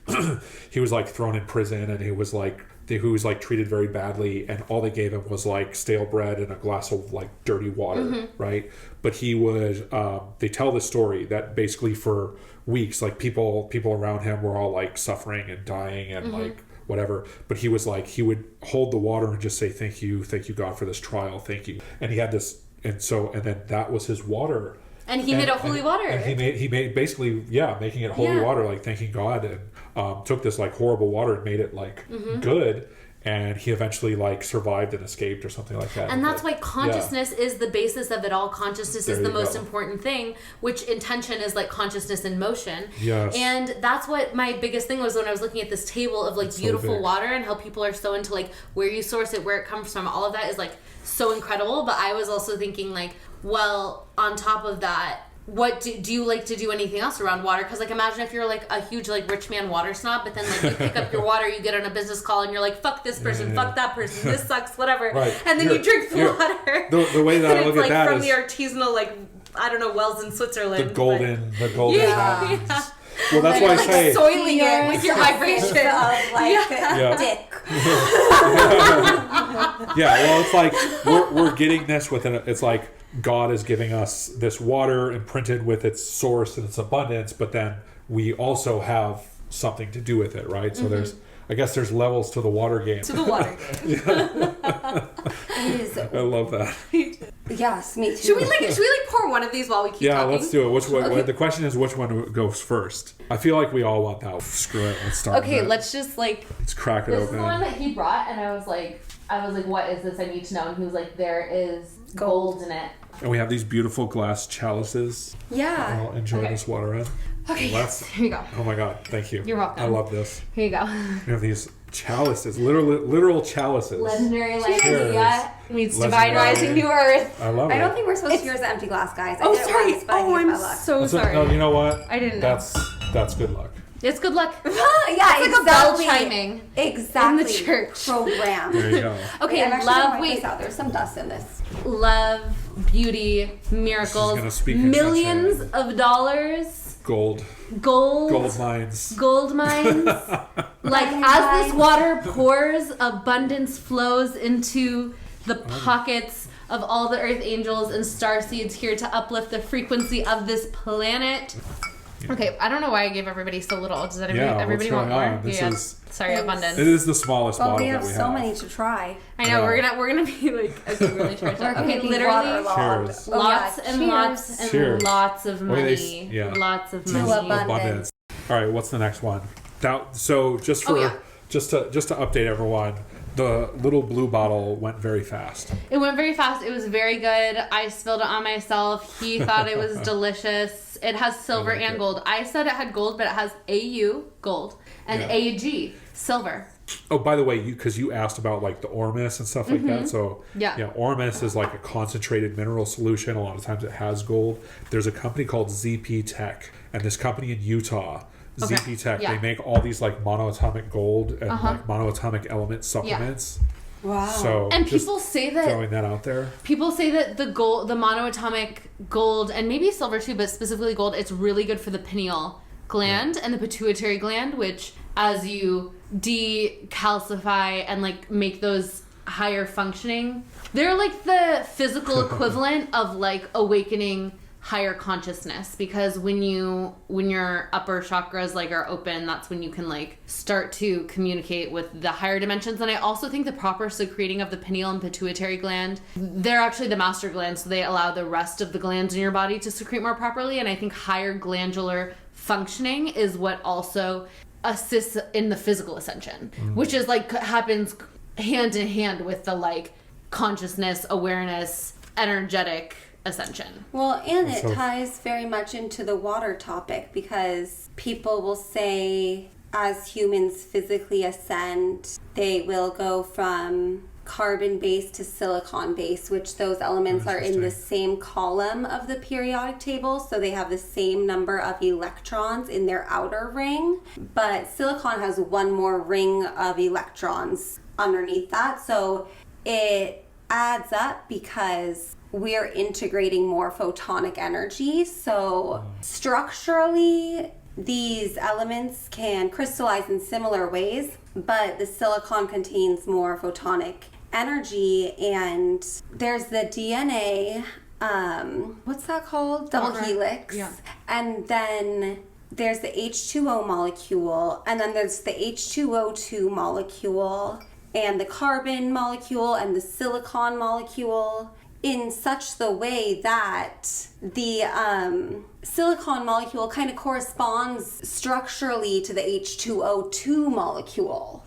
he was like thrown in prison, and he was like treated very badly, and all they gave him was like stale bread and a glass of like dirty water, right? But he would, they tell the story that basically for weeks, like people around him were all like suffering and dying and like whatever, but he was like, he would hold the water and just say, thank you God for this trial, thank you. And he had this, and then that was his water. And he made it holy water. And he made basically, making it holy water, like thanking God, and took this like horrible water and made it like good. And he eventually like survived and escaped or something like that. And that's why consciousness is the basis of it all. Consciousness is the most important thing, which intention is like consciousness in motion. Yes. And that's what my biggest thing was when I was looking at this table of like beautiful water and how people are so into like where you source it, where it comes from. All of that is like so incredible. But I was also thinking like, well, on top of that, what do you like to do anything else around water? Because like imagine if you're like a huge like rich man water snob, but then like you pick up your water, you get on a business call and you're like, fuck this person, fuck that person, this sucks, whatever. Right. And then you drink the water. The way that I look like at that from is the artisanal like I don't know wells in Switzerland. the golden Yeah. mountains. Well, that's why I say soiling it with your vibration of like dick. Well, it's like we're getting this within it's like God is giving us this water imprinted with its source and its abundance, but then we also have something to do with it, right? So there's levels to the water game. To the water game. I love that. Yes, me too. Should we pour one of these while we keep talking? Let's do it. Which one? Okay. The question is which one goes first. I feel like we all want that. Screw it. Let's start. Okay, let's just like. Let's crack it open. open. This is the one that he brought, and I was like, what is this? I need to know. And he was like, there is gold in it. And we have these beautiful glass chalices. Yeah. I'll enjoy this water in. Okay. Here you go. Oh my God! Thank you. You're welcome. I love this. Here you go. We have these chalices, literal chalices. Legendary Lemuria meets divine rising new earth. I love it. I don't think we're supposed to use the empty glass, guys. Oh, sorry. I'm so sorry. No, you know what? I didn't know. That's good luck. It's good luck. Yeah, it's like a bell chiming. Exactly. In the church. Program. There you go. Okay, love. Wait, there's some dust in this. Love, beauty, miracles, millions of dollars. Gold mines. Gold mines. Like as this water pours, abundance flows into the pockets of all the earth angels and star seeds here to uplift the frequency of this planet. Okay, I don't know why I gave everybody so little. Does everybody what's want more? going on? This is sorry, abundance. it is the smallest Well, bottle we that have we so have. many to try. I know we're gonna be like really charged up. Okay, literally Cheers. lots and lots and Cheers. lots of money. Yeah. Lots of To money. abundance. All right, what's the next one? Now, so just for just to update everyone, the little blue bottle went very fast. It went very fast. It was very good. I spilled it on myself. He thought it was delicious. It has silver and gold. I said it had gold, but it has AU, gold, and AG, silver. Oh, by the way, because you asked about like the ormus and stuff like that. So ormus is like a concentrated mineral solution. A lot of times it has gold. There's a company called ZP Tech, and this company in Utah, ZP Tech, they make all these like monoatomic gold and like monoatomic element supplements. Wow. So And people say that throwing that out there. People say that the gold, the monoatomic gold, and maybe silver too, but specifically gold, it's really good for the pineal gland and the pituitary gland, which as you decalcify and like make those higher functioning, they're like the physical equivalent of like awakening higher consciousness, because when your upper chakras like are open, that's when you can like start to communicate with the higher dimensions. And I also think the proper secreting of the pineal and pituitary gland, they're actually the master glands, so they allow the rest of the glands in your body to secrete more properly. And I think higher glandular functioning is what also assists in the physical ascension, which is like happens hand in hand with the like consciousness, awareness, energetic ascension. Well, and it ties very much into the water topic, because people will say as humans physically ascend, they will go from carbon base to silicon base, which those elements are in the same column of the periodic table, so they have the same number of electrons in their outer ring, but silicon has one more ring of electrons underneath that, so it adds up because we're integrating more photonic energy. So structurally, these elements can crystallize in similar ways, but the silicon contains more photonic energy. And there's the DNA, what's that called? Double helix. Yeah. And then there's the H2O molecule, and then there's the H2O2 molecule, and the carbon molecule, and the silicon molecule, in such the way that the silicon molecule kind of corresponds structurally to the H2O2 molecule.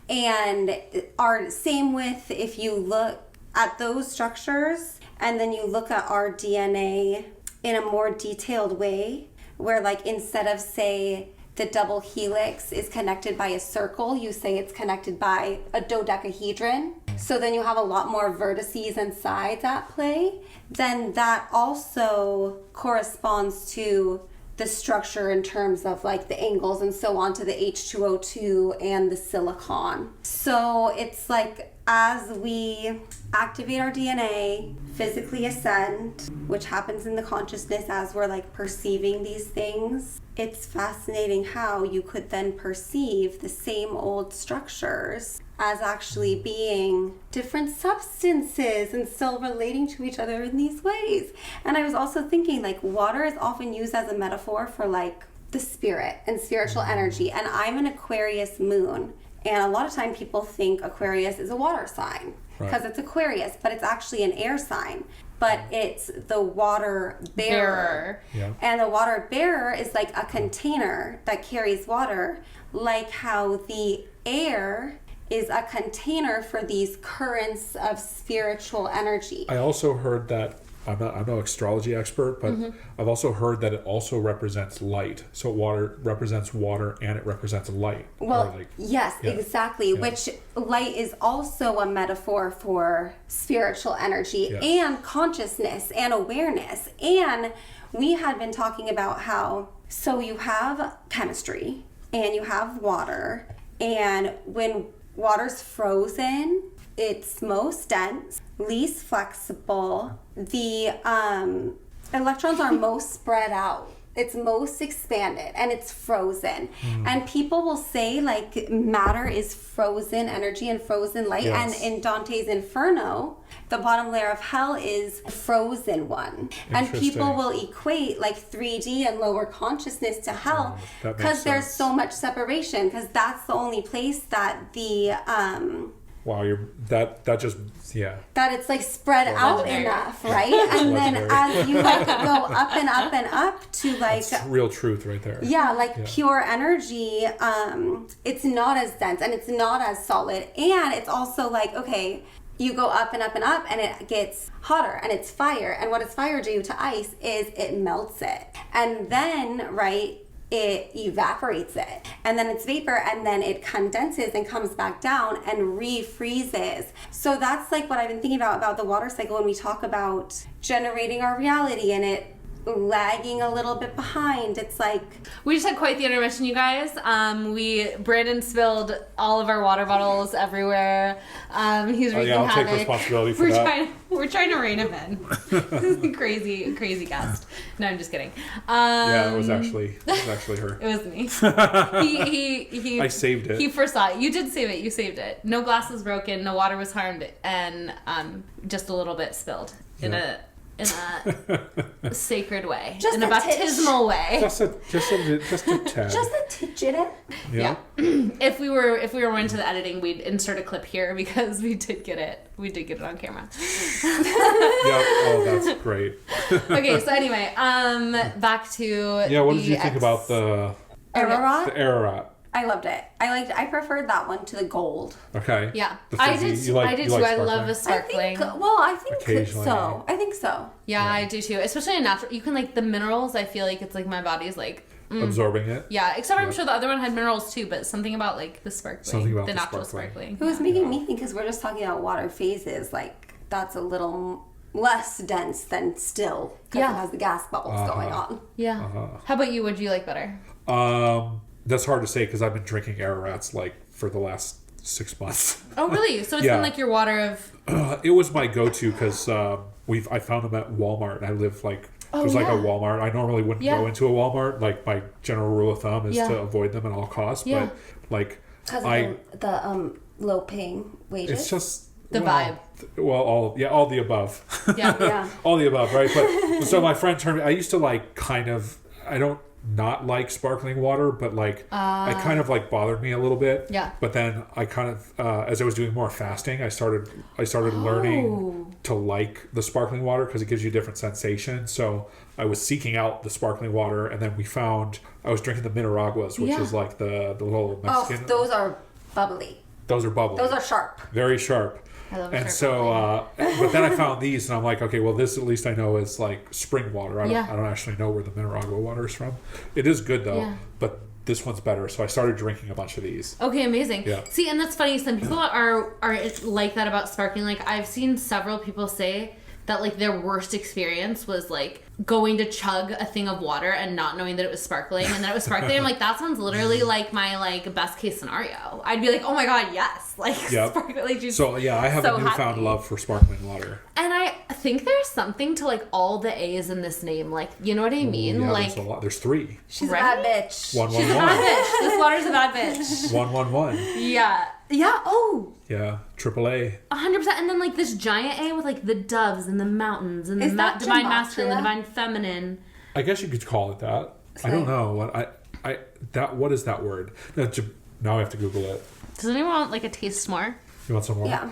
And our same with, if you look at those structures and then you look at our DNA in a more detailed way, where like instead of say the double helix is connected by a circle, you say it's connected by a dodecahedron. So then you have a lot more vertices and sides at play. Then that also corresponds to the structure in terms of like the angles and so on to the H2O2 and the silicon. So it's like as we activate our DNA, physically ascend, which happens in the consciousness as we're like perceiving these things, it's fascinating how you could then perceive the same old structures as actually being different substances and still relating to each other in these ways. And I was also thinking like water is often used as a metaphor for like the spirit and spiritual energy. And I'm an Aquarius moon. And a lot of time people think Aquarius is a water sign because it's Aquarius, but it's actually an air sign. But it's the water bearer. Yeah. And the water bearer is like a container that carries water, like how the air is a container for these currents of spiritual energy. I also heard that, I'm no astrology expert, but I've also heard that it also represents light. So water represents water and it represents light. Well, yes, exactly. Yeah. Which light is also a metaphor for spiritual energy and consciousness and awareness. And we had been talking about how, so you have chemistry and you have water, and when water's frozen, it's most dense, least flexible. The electrons are most spread out. It's most expanded and it's frozen. And people will say like matter is frozen energy and frozen light. And in Dante's Inferno, the bottom layer of hell is the frozen one. And people will equate like 3D and lower consciousness to hell because there's so much separation, because that's the only place that the wow, that just that it's like spread out enough, right? And then as you like go up and up and up to like that's real truth right there. Yeah, like pure energy, it's not as dense and it's not as solid, and it's also like, okay, you go up and up and up and it gets hotter and it's fire, and what does fire do to ice is it melts it, and then it evaporates it, and then it's vapor, and then it condenses and comes back down and refreezes. So that's like what I've been thinking about the water cycle when we talk about generating our reality and it lagging a little bit behind. It's like we just had quite the intermission, you guys. Brandon spilled all of our water bottles everywhere. He's wreaking I'll havoc. take responsibility for that. We're trying to rein him in. crazy guest. No, I'm just kidding. It was actually her. It was me. He I saved it. He foresaw it. You did save it. You saved it. No glass was broken. No water was harmed, and just a little bit spilled in a sacred way, just in a baptismal way. Just a tad. just a tidget. Yeah. If we were into the editing, we'd insert a clip here because we did get it on camera. Oh, that's great. Okay, so anyway, back to what did you think about the Ararat? I loved it. I preferred that one to the gold. Okay. Yeah. I did too. I love the sparkling. I think so. I think so. Yeah, I do too. Especially in natural, you can like the minerals, I feel like it's like my body's like absorbing it. Yeah, except I'm sure the other one had minerals too, but something about like the sparkling, the natural sparkling. It was making me think, because we're just talking about water phases, like that's a little less dense than still, because it has the gas bubbles going on. Yeah. How about you? What do you like better? That's hard to say because I've been drinking Ararats like for the last 6 months. Oh, really? So it's been like your water of... It was my go-to because I found them at Walmart. I live like... There's like a Walmart. I normally wouldn't go into a Walmart. Like my general rule of thumb is to avoid them at all costs. Yeah. But like... Because of the low paying wages? It's just... The vibe. Well, all the above. Yeah. All the above, right? But so my friend turned me... I used to like kind of... I don't not like sparkling water, but like it kind of like bothered me a little bit. Yeah. But then I kind of as I was doing more fasting, I started learning to like the sparkling water because it gives you a different sensation. So I was seeking out the sparkling water, and then I was drinking the Mineraguas, which is like the little Mexican. Oh, those are bubbly. Those are bubbly. Those are sharp. Very sharp. I love and so, but then I found these, and I'm like, okay, well, this at least I know is like spring water. I don't actually know where the Mineragua water is from. It is good though, but this one's better. So I started drinking a bunch of these. Okay, amazing. Yeah. See, and that's funny. Some people are like that about sparkling. Like I've seen several people say that like their worst experience was like going to chug a thing of water and not knowing that it was sparkling, and then it was sparkling. I'm like, that sounds literally like my like best case scenario. I'd be like, oh my god, yes, like sparkling juice. So I have a newfound love for sparkling water. And I think there's something to like all the A's in this name, like you know what I mean? Yeah, like there's a lot. There's 3. She's a bad bitch. 111. She's a bad bitch. This water's a bad bitch. 111. Yeah. Yeah. Oh. Yeah. AAA. 100%. And then like this giant A with like the doves and the mountains and the divine masculine, the divine feminine. I guess you could call it that. I don't know what is that word? Now I have to Google it. Does anyone want like a taste more? You want some more? Yeah.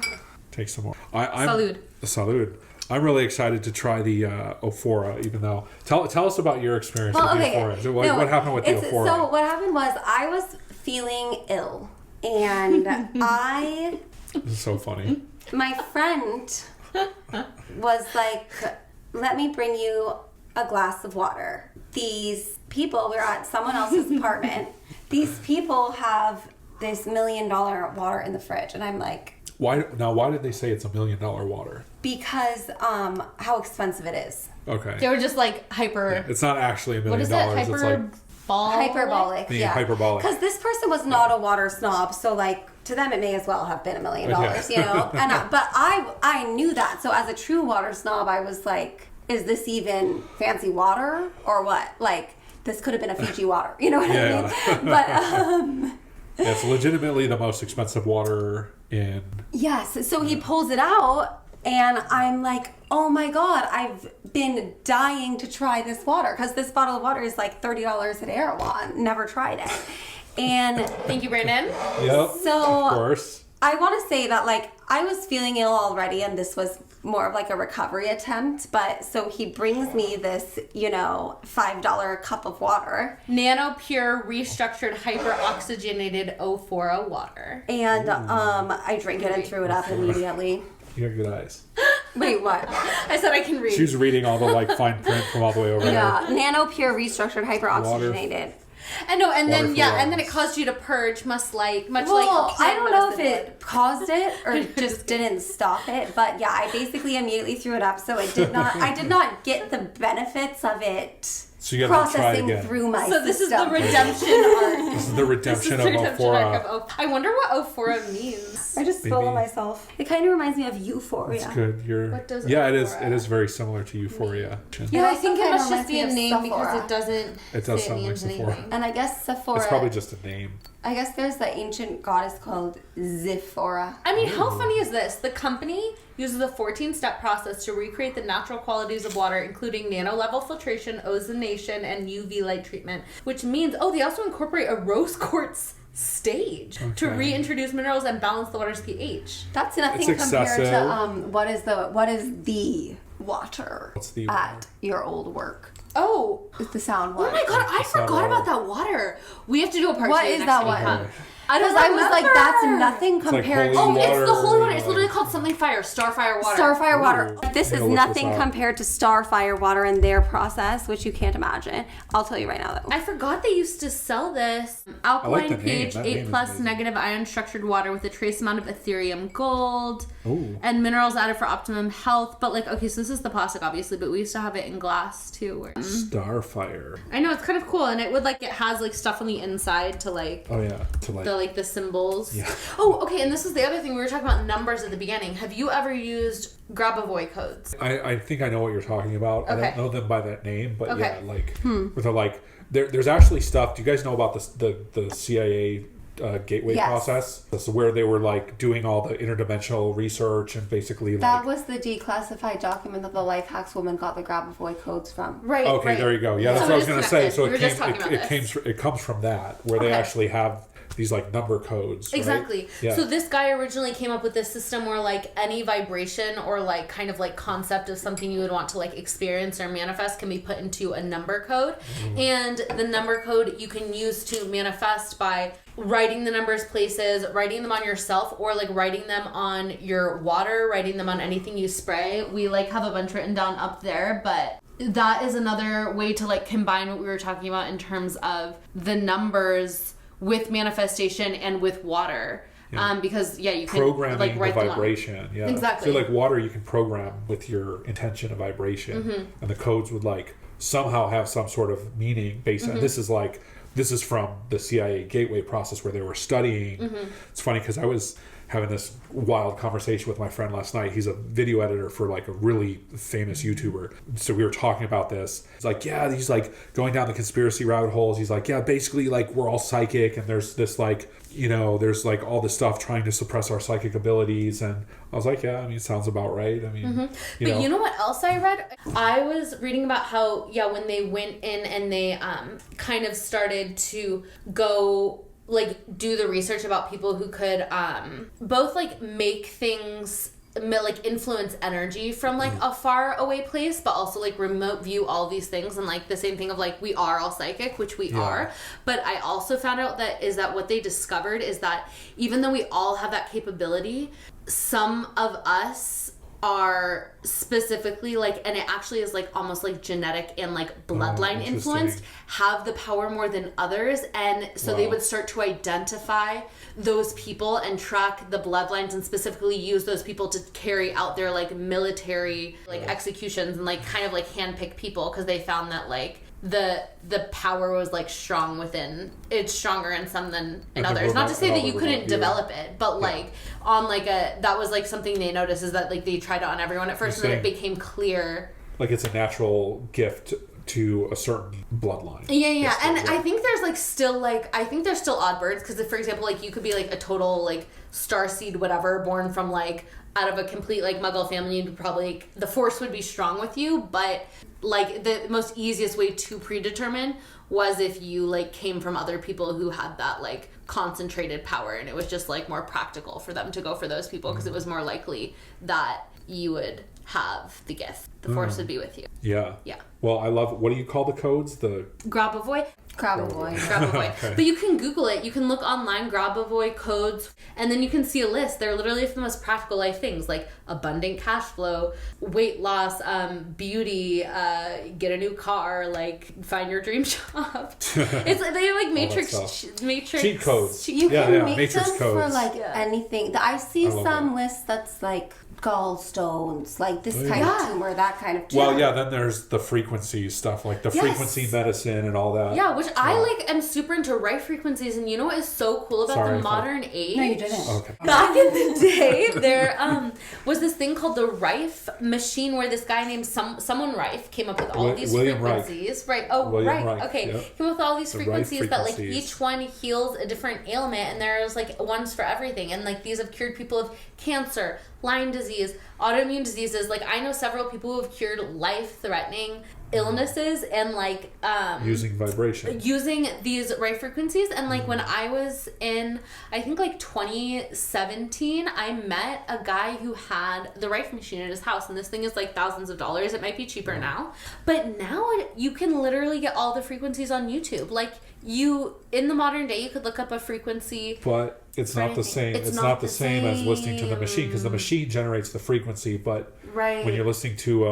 Take some more. Salud. Salud. I'm really excited to try the Ophora, even though... Tell us about your experience with the Ophora. What happened with the Ophora? So what happened was I was feeling ill, and This is so funny. my friend was like, let me bring you a glass of water. These people, we were at someone else's apartment. These people have this $1 million water in the fridge, and I'm like... Why did they say it's $1 million water? Because how expensive it is. Okay. They were just like hyper... Yeah, it's not actually $1 million. What is it? It's like... Hyperbolic, yeah. Hyperbolic. Because this person was not a water snob, so like to them it may as well have been $1 million, you know. And but I knew that, so as a true water snob, I was like, is this even fancy water or what? Like this could have been a Fiji water, you know what I mean? But it's legitimately the most expensive water in. Yes, so he pulls it out. And I'm like, oh my God, I've been dying to try this water because this bottle of water is like $30 at Erewhon. Never tried it. And Thank you, Brandon. Yep. So of course. I want to say that like I was feeling ill already and this was more of like a recovery attempt. But so he brings me this, $5 cup of water. Nano Pure Restructured Hyper-Oxygenated O4 water. And I drank it and threw it up immediately. You have good eyes. Wait, what? I said I can read. She was reading all the fine print from all the way over there. Yeah, Nano Pure Restructured Hyper-Oxygenated. And no, and Water then for and then it lungs. caused you to purge, much like Well, I don't know if medicine it caused it or just didn't stop it, but yeah, I basically immediately threw it up, so it did not. I did not get the benefits of it. So you have to try processing again. through my would. So this is system. the redemption arc. This is the redemption This is the of redemption arc Ophora. of I wonder what Ophora means. I just stole Maybe. myself. It kind of reminds me of Euphoria. It's good. What does Yeah, it is. Ophora It is very similar to Euphoria. Yeah, I also think it kinda must just reminds be me a of name because Sephora. it doesn't It does say sound it like means Sephora. anything. And I guess Sephora. It's probably just a name. I guess there's the ancient goddess called Zephora. I mean, how funny is this? The company uses a 14-step process to recreate the natural qualities of water, including nano-level filtration, ozonation, and UV light treatment. Which means, they also incorporate a rose quartz stage to Okay. reintroduce minerals and balance the water's pH. That's nothing It's compared excessive. to what is the water What's the at water? your old work? Oh. It's the sound Oh one. my god, I It's not forgot about water. that water. We have to do a part What two is next that time you one? come. I Because don't I was like, that's nothing like compared holy to It's the holy water. It's Like- literally called something fire. Starfire water. Starfire water. Ooh. This I'm is gonna look nothing this up. compared to Starfire water and their process, which you can't imagine. I'll tell you right now though. I forgot they used to sell this. like Alkaline the name. pH, That 8 name is plus amazing. negative ion structured water with a trace amount of ethereum gold Ooh. and minerals added for optimum health. But so this is the plastic obviously, but we used to have it in glass too. Starfire. I know, it's kind of cool, and it would it has stuff on the inside to Oh yeah. To like. the symbols. Yeah. Oh, okay, and this is the other thing we were talking about numbers at the beginning. Have you ever used Grabovoi codes? I think I know what you're talking about. I Okay. don't know them by that name, but Okay. yeah, where they're there's actually stuff. Do you guys know about the CIA gateway Yes. process? This is where they were doing all the interdimensional research and basically That was the declassified document that the life hacks woman got the Grabovoi codes from. Right. Okay, right. there you go. Yeah, that's So what I it was is going to say. connected. So We were just talking about it comes from that, where they Okay. actually have these number codes. Right? Exactly. Yeah. So this guy originally came up with this system where any vibration or kind of concept of something you would want to experience or manifest can be put into a number code. And the number code you can use to manifest by writing the numbers places, writing them on yourself, or writing them on your water, writing them on anything you spray. We have a bunch written down up there, but that is another way to combine what we were talking about in terms of the numbers with manifestation and with water. Because you can programming the write them on. vibration. Yeah. Exactly. So water you can program with your intention of vibration, and the codes would somehow have some sort of meaning based on this is from the CIA gateway process where they were studying. It's funny because I was having this wild conversation with my friend last night. He's a video editor for a really famous YouTuber. So we were talking about this. He's he's going down the conspiracy rabbit holes. He's basically we're all psychic and there's this there's all this stuff trying to suppress our psychic abilities. And I was yeah, it sounds about right. But you know what else I read? I was reading about how, when they went in and they kind of started to go do the research about people who could both make things influence energy from a far away place, but also remote view all these things, and the same thing of we are all psychic, which we are. But I also found out that what they discovered is that even though we all have that capability, some of us are specifically and it actually is almost genetic and bloodline interesting. influenced, have the power more than others. And so they would start to identify those people and track the bloodlines and specifically use those people to carry out their military executions and kind of handpick people, because they found that the power was strong within, it's stronger in some than in And the others. Not to remote- say and that all you the couldn't remote develop it, but on that was something they noticed, is that they tried it on everyone at first, and then it saying- became clear. it's a natural gift to a certain bloodline. Yeah. Basically, And I think there's still I think there's still odd birds, because for example you could be a total starseed whatever, born from out of a complete like Muggle family, you'd probably the Force would be strong with you, but like the most easiest way to predetermine was if you like came from other people who had that like concentrated power, and it was just like more practical for them to go for those people because it was more likely that you would have the gift. The Force would be with you. Yeah. Yeah. Well, I love, what do you call the codes? The Grabovoi. Grabovoi. Okay. But you can Google it. You can look online, Grabovoi codes, and then you can see a list. They're literally the most practical life things like abundant cash flow, weight loss, beauty, get a new car, like find your dream job. It's they have like matrix cheat codes. You can make matrix them codes. for like anything. I see some lists that's like gallstones, like this kind of tumor, that kind of tumor. Well, yeah, then there's the frequency stuff, like the frequency medicine and all that. Yeah, which I like am super into right frequencies, and you know what is so cool about the modern age? No, you didn't. Okay. Back in the day, there was this thing called the Rife machine, where this guy named someone Rife came up with all these William frequencies. Right. Oh, William right. Reich, Okay. yep. Came up with all these The frequencies Rife that like frequencies. each one heals a different ailment, and there's like ones for everything, and like these have cured people of cancer, Lyme disease, autoimmune diseases. Like I know several people who have cured life-threatening illnesses and like Using vibration. using these right frequencies. And like when I was in I think like 2017, I met a guy who had the Rife machine at his house, and this thing is like thousands of dollars. It might be cheaper now, but now you can literally get all the frequencies on YouTube. Like you in the modern day, you could look up a frequency, But it's not the same. It's not the same as listening to the machine, because the machine generates the frequency, but right? when you're listening to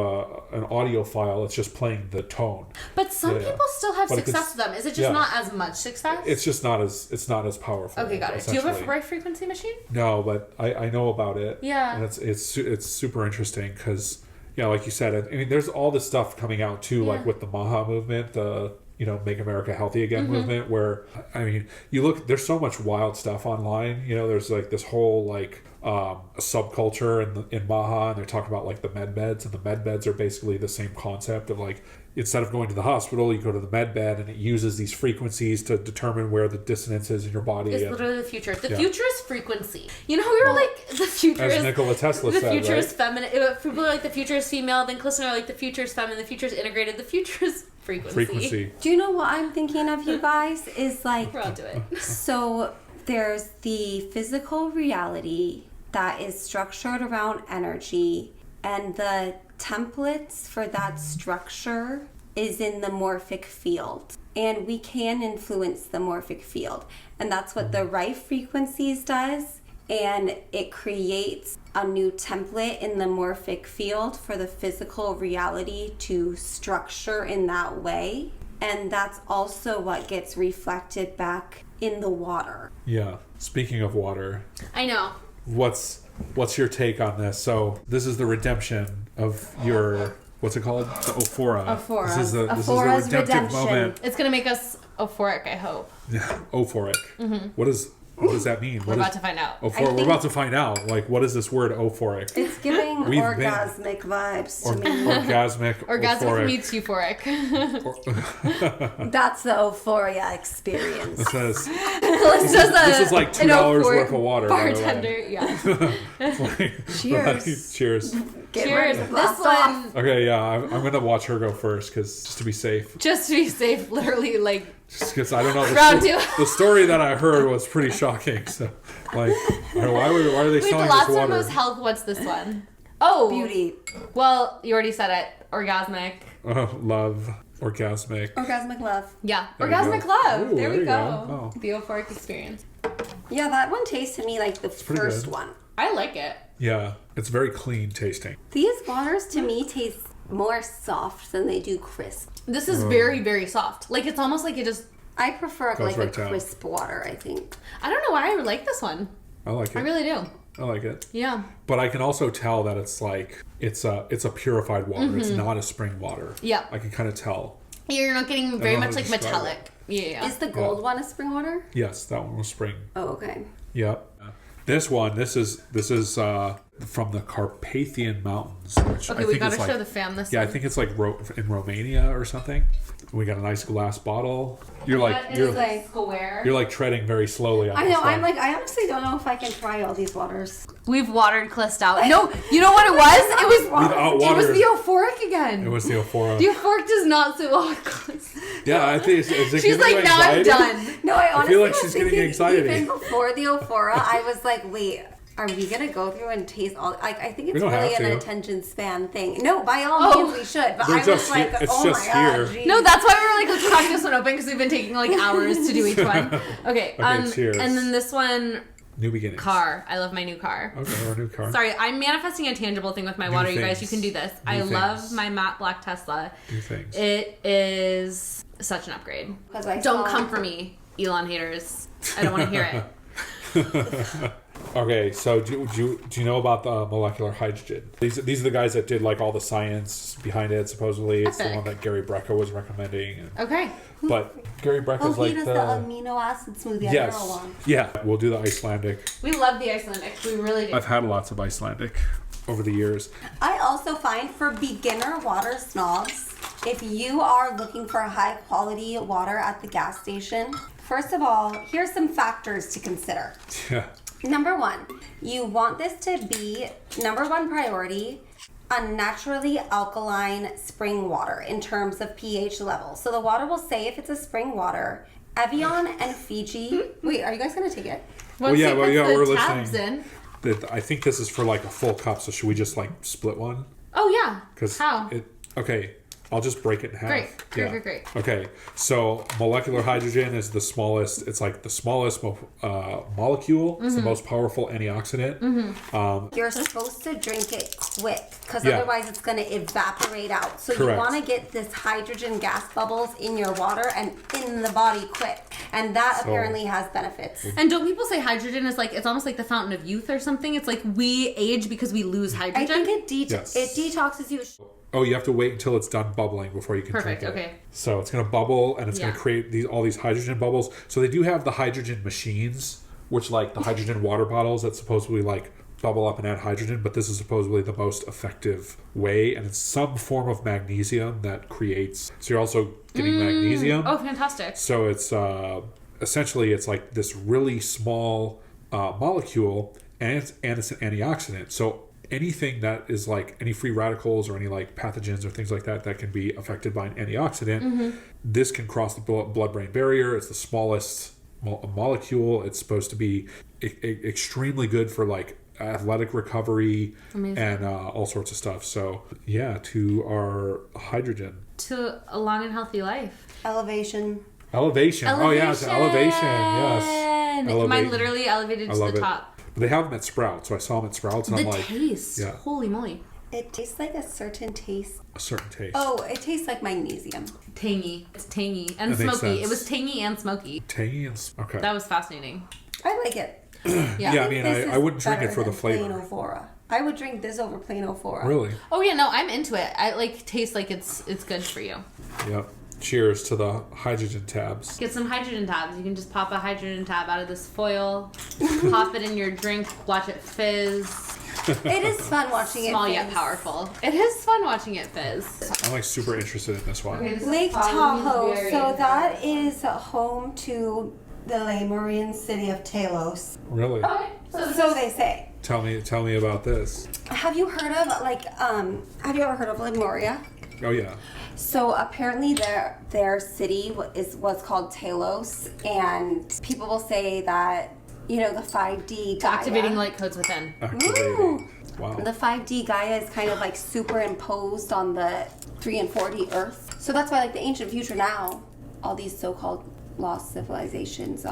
an audio file, it's just playing the tone. But some people still have But success with them. Is it just not as much success? It's just not as powerful. Okay, got it. Do you have a essentially. right frequency machine? No, but I know about it. Yeah. And it's super interesting because, yeah, like you said, I mean, there's all this stuff coming out too, like with the Maha movement, the Make America Healthy Again movement, where, I mean, you look, there's so much wild stuff online. There's like this whole like subculture in Maha, and they're talking about like the med beds, and the med beds are basically the same concept of like, instead of going to the hospital, you go to the med bed, and it uses these frequencies to determine where the dissonance is in your body. It's literally the future. The future is frequency. We were like, the future as is... Nikola Tesla the said, future right? is feminine. People are like, the future is female. Then Clifton are like, the future is feminine. The future is integrated. The future is frequency. Do you know what I'm thinking of, you guys? Is like, We're onto it. so there's the physical reality that is structured around energy, and the templates for that structure is in the morphic field, and we can influence the morphic field, and that's what the Rife frequencies does, and it creates a new template in the morphic field for the physical reality to structure in that way, and that's also what gets reflected back in the water. Yeah. Speaking of water, I know. what's your take on this? So this is the redemption of your, what's it called? The Ophora. Ophora. This is the Ophora's redemptive redemption. moment. It's going to make us euphoric, I hope. Yeah, Ophoric. What does that mean? We're about to find out. We're about to find out. Like, what is this word Ophoric? It's giving We've orgasmic vibes to me. Orgasmic. Orgasmic Ophoric. meets euphoric. That's the euphoria experience. It says This is like $2 worth of water. by the way. Bartender, yeah. Cheers. Cheers. Get Cheers. ready to This blast off. one, Okay, yeah, I'm gonna watch her go first, just to be safe. just to be safe, literally, like, Just because I don't know. Round two. The story that I heard was pretty shocking. So, like, why are they wait, the selling last this one water? was health. What's this one? Oh, Beauty. Well, you already said it. Orgasmic. Love, orgasmic. Orgasmic love. Yeah. There you Orgasmic go. love. Ooh, there we you go. Oh. The euphoric experience. Yeah, that one tastes to me like the pretty first good. one. I like it. Yeah, it's very clean tasting. These waters to me taste more soft than they do crisp. This is very, very soft. Like, it's almost like it just... I prefer Goes like right a down. crisp water, I think. I don't know why I like this one. I like it. I really do. I like it. Yeah. But I can also tell that it's like it's a purified water. It's not a spring water. Yeah. I can kind of tell. You're not getting very know how much to like describe metallic. Yeah. Is the gold one a spring water? Yes, that one was spring. Oh, okay. Yep. This is from the Carpathian Mountains. Which I Okay, we think gotta is like, show the fam this Yeah, I one. think it's like in Romania or something. We got a nice glass bottle. You're square. you're like treading very slowly. I know. I'm like, I honestly don't know if I can try all these waters. We've watered Clist out. No, you know what it was? It was the euphoric again. It was the euphoric. The euphoric does not sit well with Clist. Yeah, I think it's She's like, now I'm done. No, I honestly feel like was she's getting thinking anxiety. even before the euphoria, I was like, wait, are we gonna go through and taste all? Like, I think it's don't really have an to. attention span thing. No, by all means we should. But They're I was just like, here- it's oh just my god, here. geez. No, that's why we were like, let's crack this one open because we've been taking like hours to do each one. Okay, cheers. And then this one, New beginnings. car. I love my new car. Okay, our new car. Sorry, I'm manifesting a tangible thing with my water, you guys. You things. can do this. New I things. love my matte black Tesla. New things. It is such an upgrade. 'Cause I Don't saw- come for me, Elon haters. I don't want to hear it. Okay, so do you know about the molecular hydrogen? These are the guys that did like all the science behind it. Supposedly, it's the Epic. one that Gary Brecka was recommending. And, Okay. but Gary Brecka's Oh, he like does the amino acid smoothie. yes, I know one. yeah. We'll do the Icelandic. We love the Icelandic. We really do. I've had lots of Icelandic over the years. I also find for beginner water snobs, if you are looking for high quality water at the gas station, first of all, here's some factors to consider. Yeah. Number one, you want this to be number one priority, unnaturally alkaline spring water in terms of pH level. So the water will say if it's a spring water. Evian and Fiji. Wait, are you guys gonna take it? Once yeah, it well, puts yeah, the we're tabs listening. in. I think this is for like a full cup. So should we just like split one? Oh yeah. Because How? Okay, I'll just break it in half. Great. Okay, so molecular hydrogen is the smallest. It's like the smallest molecule. It's the most powerful antioxidant. You're supposed to drink it quick because Yeah. otherwise it's going to evaporate out. So Correct. you want to get this hydrogen gas bubbles in your water and in the body quick. And that apparently has benefits. And don't people say hydrogen is like, it's almost like the fountain of youth or something? It's like we age because we lose I hydrogen? think it Yes. detoxes you. Oh, you have to wait until it's done bubbling before you can Perfect, drink it. okay. So it's going to bubble and it's going Yeah. to create all these hydrogen bubbles. So they do have the hydrogen machines, which like the hydrogen water bottles that supposedly like bubble up and add hydrogen, but this is supposedly the most effective way, and it's some form of magnesium that creates. So you're also getting magnesium. Oh, fantastic. So it's essentially it's like this really small molecule, and it's an antioxidant. So anything that is like any free radicals or any like pathogens or things like that that can be affected by an antioxidant, this can cross the blood-brain barrier. It's the smallest molecule. It's supposed to be extremely good for like athletic recovery. Amazing. And all sorts of stuff. So yeah, to our hydrogen. To a long and healthy life. Elevation. Elevation. Oh yeah, it's elevation. Yes. Mine Elevation. literally elevated I to love the it. top. But they have them at Sprouts, so I saw them at Sprouts, and The I'm like, taste. yeah. Holy moly. It tastes like a certain taste. a certain taste. Oh, it tastes like magnesium. Tangy. It's tangy and That makes smoky. sense. It was tangy and smoky. Tangy and okay. That was fascinating. I like it. Yeah, I mean, This I is wouldn't drink it better for the than plain flavor. Ophora. I would drink this over plain Ophora. Really? Oh yeah, no, I'm into it. I like taste like it's good for you. Yep. Cheers to the hydrogen tabs. Get some hydrogen tabs. You can just pop a hydrogen tab out of this foil, pop it in your drink, watch it fizz. It is fun watching it. Small yet fizz. powerful. It is fun watching it fizz. I'm like super interested in this one. Okay, this is Lake probably Tahoe. very So intense. that is home to the Lemurian city of Telos. Really? Okay, so So they say. Tell me about this. Have you heard of have you ever heard of Lemuria? Oh yeah. So apparently their city was called Telos, and people will say that, you know, the 5D Gaia. activating light codes within. Activating. Wow. The 5D Gaia is kind of like superimposed on the 3 and 4D Earth. So that's why like the ancient future now, all these so-called lost civilizations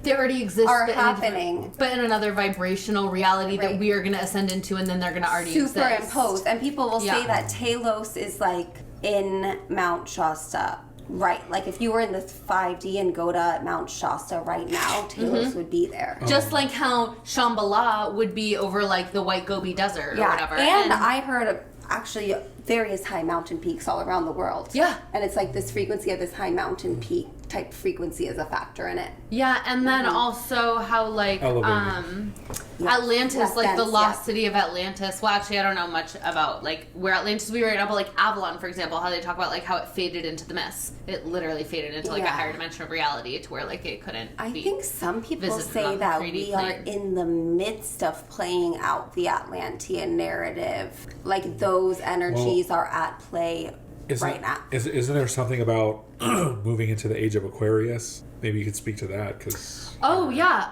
They already exist. are but happening. but in another vibrational reality that Right. we are going to ascend into, and then they're going to already exist. Superimposed. And people will say Yeah. that Telos is like in Mount Shasta. Right. Like if you were in the 5D and go to Mount Shasta right now, Telos would be there. Just like how Shambhala would be over like the White Gobi Desert or whatever. And I heard of actually various high mountain peaks all around the world. Yeah. And it's like this frequency of this high mountain peak type frequency is a factor in it. Yeah, and then also how like Elevated. Atlantis, Less like the dense, lost city of Atlantis. Well, actually, I don't know much about like where Atlantis we right now, but like Avalon, for example, how they talk about like how it faded into the mist. It literally faded into like a higher dimension of reality to where like it couldn't. I be think some people visited say on the that 3D we plane. are in the midst of playing out the Atlantean narrative. Like those energies are at play right now. Isn't there something about moving into the age of Aquarius? Maybe you could speak to that, because... Oh, yeah,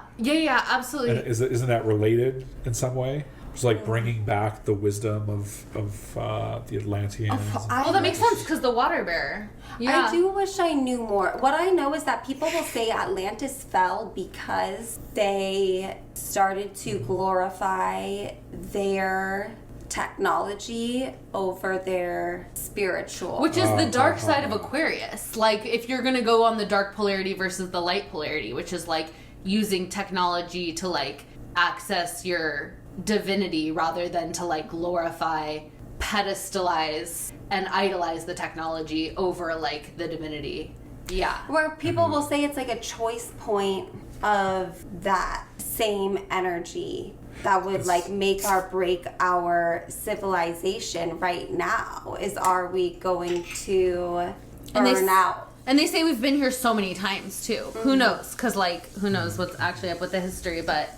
absolutely. Isn't that related in some way? It's like bringing back the wisdom of the Atlanteans. Well, that makes sense because the water bearer. Yeah. I do wish I knew more. What I know is that people will say Atlantis fell because they started to glorify their technology over their spiritual. Which is the dark side of Aquarius. Like, if you're going to go on the dark polarity versus the light polarity, which is like using technology to like access your divinity rather than to like glorify, pedestalize, and idolize the technology over like the divinity. Yeah. Where people will say it's like a choice point of that same energy that would like make or break our civilization right now. Is, are we going to burn out? And they say we've been here so many times too. Who knows? Because like, who knows what's actually up with the history, but...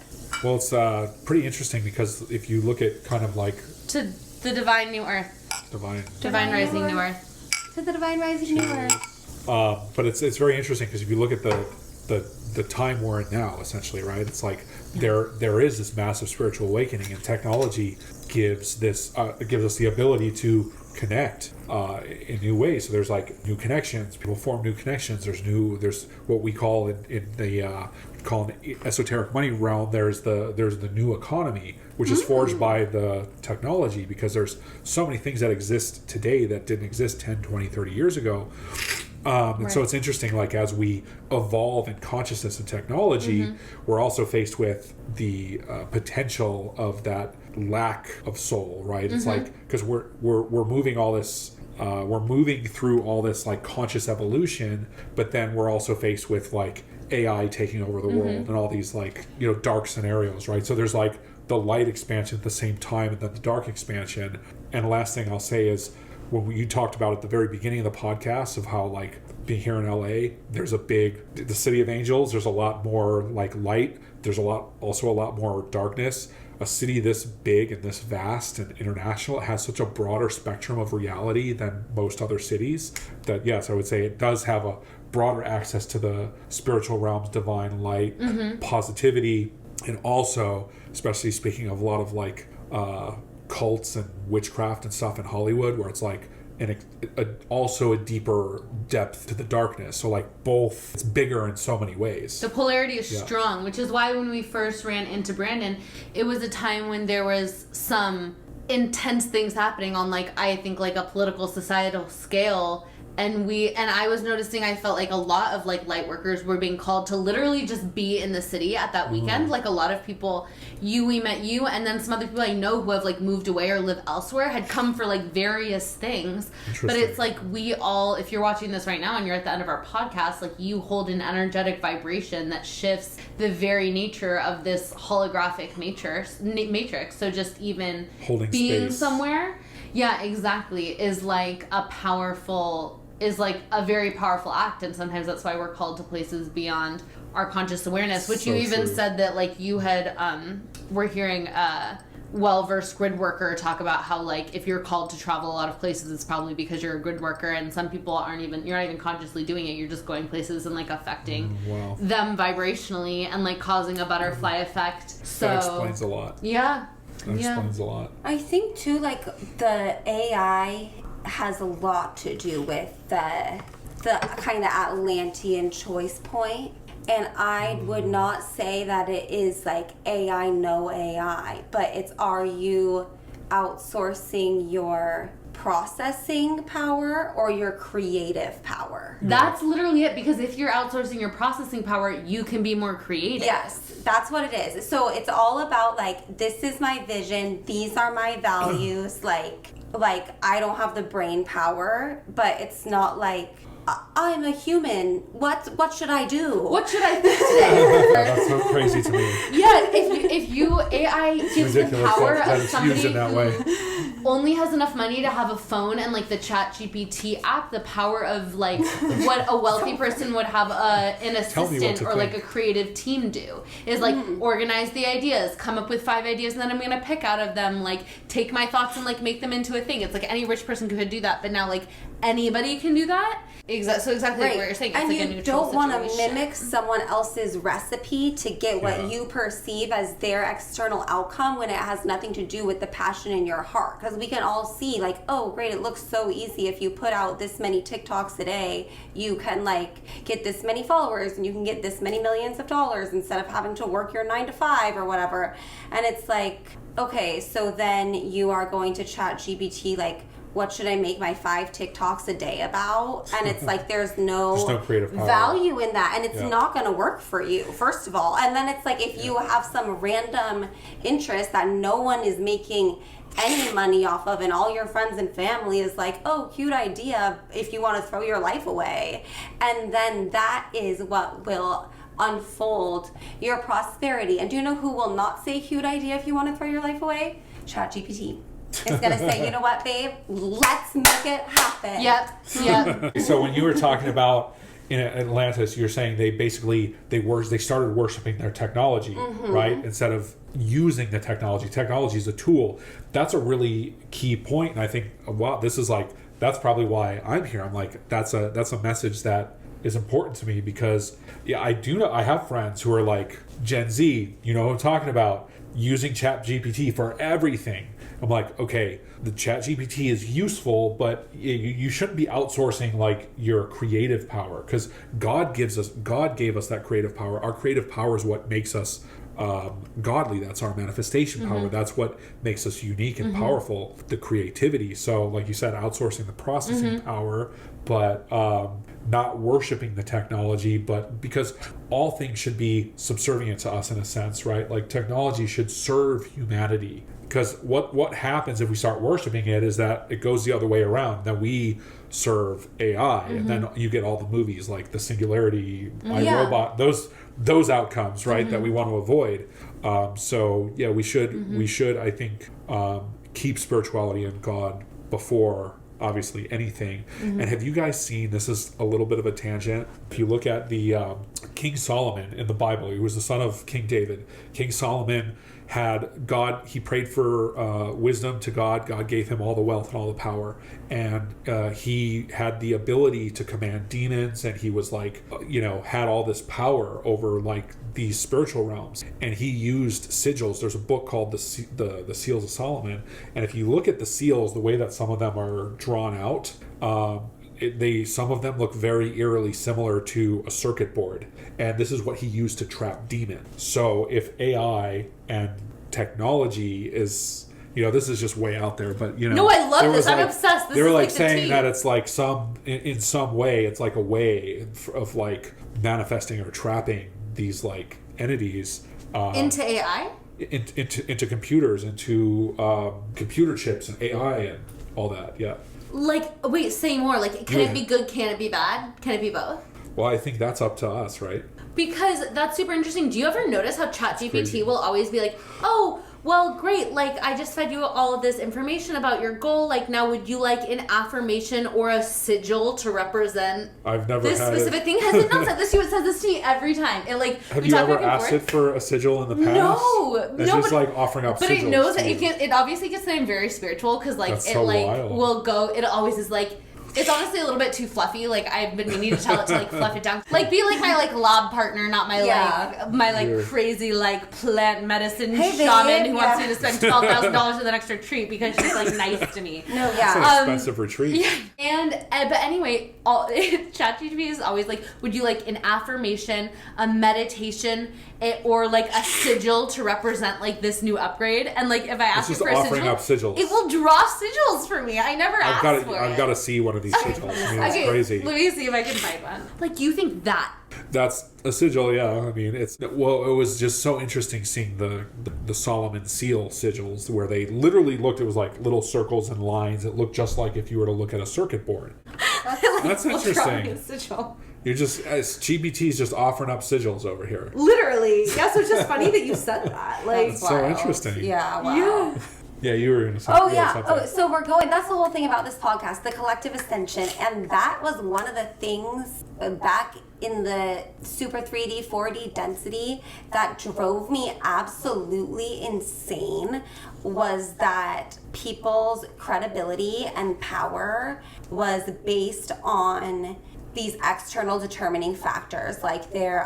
Well, it's pretty interesting because if you look at kind of like... To the divine new earth. Divine rising new earth. To the divine rising new earth. But it's very interesting because if you look at the time we're in now, essentially, right? It's like there is this massive spiritual awakening, and technology gives us the ability to connect in new ways. So there's like new connections. People form new connections. There's what we call in the esoteric money realm. There's the new economy, which is forged by the technology, because there's so many things that exist today that didn't exist 10, 20, 30 years ago. And so it's interesting, like as we evolve in consciousness and technology, we're also faced with the potential of that lack of soul, right? It's like, because we're moving all this, we're moving through all this like conscious evolution, but then we're also faced with like AI taking over the world and all these like, dark scenarios, right? So there's like the light expansion at the same time and then the dark expansion. And the last thing I'll say is, when you talked about at the very beginning of the podcast of how like being here in LA, there's the city of angels, there's a lot more like light, there's also a lot more darkness. A city this big and this vast and international, it has such a broader spectrum of reality than most other cities that, yes, I would say it does have a broader access to the spiritual realms, divine light, positivity, and also, especially speaking of a lot of like cults and witchcraft and stuff in Hollywood, where it's like also a deeper depth to the darkness. So like both, it's bigger in so many ways. The polarity is strong, which is why when we first ran into Brandon, it was a time when there was some intense things happening on like, I think like a political societal scale. And I was noticing, I felt like a lot of like light workers were being called to literally just be in the city at that weekend. Like a lot of people, we met you, and then some other people I know who have like moved away or live elsewhere had come for like various things. But it's like we all, if you're watching this right now and you're at the end of our podcast, like you hold an energetic vibration that shifts the very nature of this holographic matrix. So just even holding being space somewhere, yeah, exactly, is like a very powerful act, and sometimes that's why we're called to places beyond our conscious awareness, which so you even true. said that like you had we're hearing a well-versed grid worker talk about how like if you're called to travel a lot of places, it's probably because you're a grid worker, and some people you're not even consciously doing it, you're just going places and like affecting them vibrationally and like causing a butterfly effect. So that explains a lot. Yeah. That explains a lot. I think too, like the AI has a lot to do with the kind of Atlantean choice point, and I would not say that it is like AI, no AI, but it's, are you outsourcing your processing power or your creative power? That's literally it, because if you're outsourcing your processing power, you can be more creative. Yes, that's what it is. So it's all about like, this is my vision, these are my values, like I don't have the brain power, but it's not like I'm a human. What should I do? What should I think today? That's so crazy to me. Yeah, if you AI gives the Ridiculous power that of it's somebody used in that way. who only has enough money to have a phone and like the Chat GPT app, the power of like what a wealthy person would have an assistant or like a creative team do is like organize the ideas, come up with 5 ideas, and then I'm gonna pick out of them, like take my thoughts and like make them into a thing. It's like any rich person could do that, but now like anybody can do that. So exactly like what you're saying. It's and like you a neutral don't want to situation. mimic someone else's recipe to get what you perceive as their external outcome when it has nothing to do with the passion in your heart. Because we can all see like, oh great, it looks so easy. If you put out this many TikToks a day, you can like get this many followers and you can get this many millions of dollars instead of having to work your 9 to 5 or whatever. And it's like, okay, so then you are going to Chat GPT like, what should I make my 5 TikToks a day about? And it's like there's no creative power. value in that, and it's not going to work for you, first of all. And then it's like if you have some random interest that no one is making any money off of, and all your friends and family is like, oh, cute idea if you want to throw your life away, and then that is what will unfold your prosperity. And do you know who will not say cute idea if you want to throw your life away? Chat GPT. It's gonna say, you know what, babe? Let's make it happen. Yep. So when you were talking about in Atlantis, you're saying they started worshiping their technology, right? Instead of using the technology. Technology is a tool. That's a really key point, and I think, wow, that's probably why I'm here. I'm like, that's a message that is important to me, because I have friends who are like Gen Z, you know what I'm talking about, using Chat GPT for everything. I'm like, okay, the Chat GPT is useful, but you shouldn't be outsourcing like your creative power, because God gave us that creative power. Our creative power is what makes us godly. That's our manifestation power. That's what makes us unique and powerful, the creativity. So like you said, outsourcing the processing power, but not worshiping the technology, but because all things should be subservient to us in a sense, right? Like technology should serve humanity. Because what happens if we start worshiping it is that it goes the other way around, that we serve AI, and then you get all the movies like the Singularity, iRobot, those outcomes, right, that we want to avoid. So yeah, we should I think keep spirituality and God before obviously anything. And have you guys seen, this is a little bit of a tangent, if you look at the King Solomon in the Bible, he was the son of King David. King Solomon had God, he prayed for wisdom to God. God gave him all the wealth and all the power, and he had the ability to command demons, and he was like, had all this power over like these spiritual realms, and he used sigils. There's a book called the Seals of Solomon, and if you look at the seals, the way that some of them are drawn out, some of them look very eerily similar to a circuit board, and this is what he used to trap demons. So if AI and technology is, this is just way out there, but no, I love this. I'm obsessed. They were like saying that it's like in some way, it's like a way of like manifesting or trapping these like entities into AI, into computers, into computer chips and AI and all that. Yeah. Like, wait, say more. Like, can it be good? Can it be bad? Can it be both? Well, I think that's up to us, right? Because that's super interesting. Do you ever notice how ChatGPT will always be like, oh, well, great, like, I just fed you all of this information about your goal. Like, now would you like an affirmation or a sigil to represent this specific thing? Has it not said this to you? It says this to me every time. It, like, have you ever asked it for a sigil in the past? No. It's just like offering up sigils. But it knows that it obviously gets something very spiritual, because, like, that's so wild. Will go, it always is like, it's honestly a little bit too fluffy. Like, I've been meaning to tell it to like fluff it down. Like, be like my like lab partner, not my crazy like plant medicine shaman who wants me to spend $12,000 with an extra treat because she's like nice to me. No, It's an expensive retreat. Yeah. And but anyway, ChatGPT is always like, would you like an affirmation, a meditation, or like a sigil to represent like this new upgrade? And like if I ask it for a sigil, it will draw sigils for me. I never asked for it. I've got to see one of these sigils. I mean, it's crazy. Let me see if I can find one. Like, you think that's a sigil? Yeah. I mean, it was just so interesting seeing the Solomon seal sigils, where they literally looked. It was like little circles and lines. It looked just like if you were to look at a circuit board. That's Drawing interesting. a sigil. You're just GBT's just offering up sigils over here. Literally. Yeah, so it's just funny that you said that. Like, That's so interesting. Yeah, wow. yeah. Yeah, you were gonna say. Oh you had yeah. something. Oh, so we're going. That's the whole thing about this podcast, the collective ascension, and that was one of the things back in the super 3D, 4D density that drove me absolutely insane. Was that people's credibility and power was based on these external determining factors, like their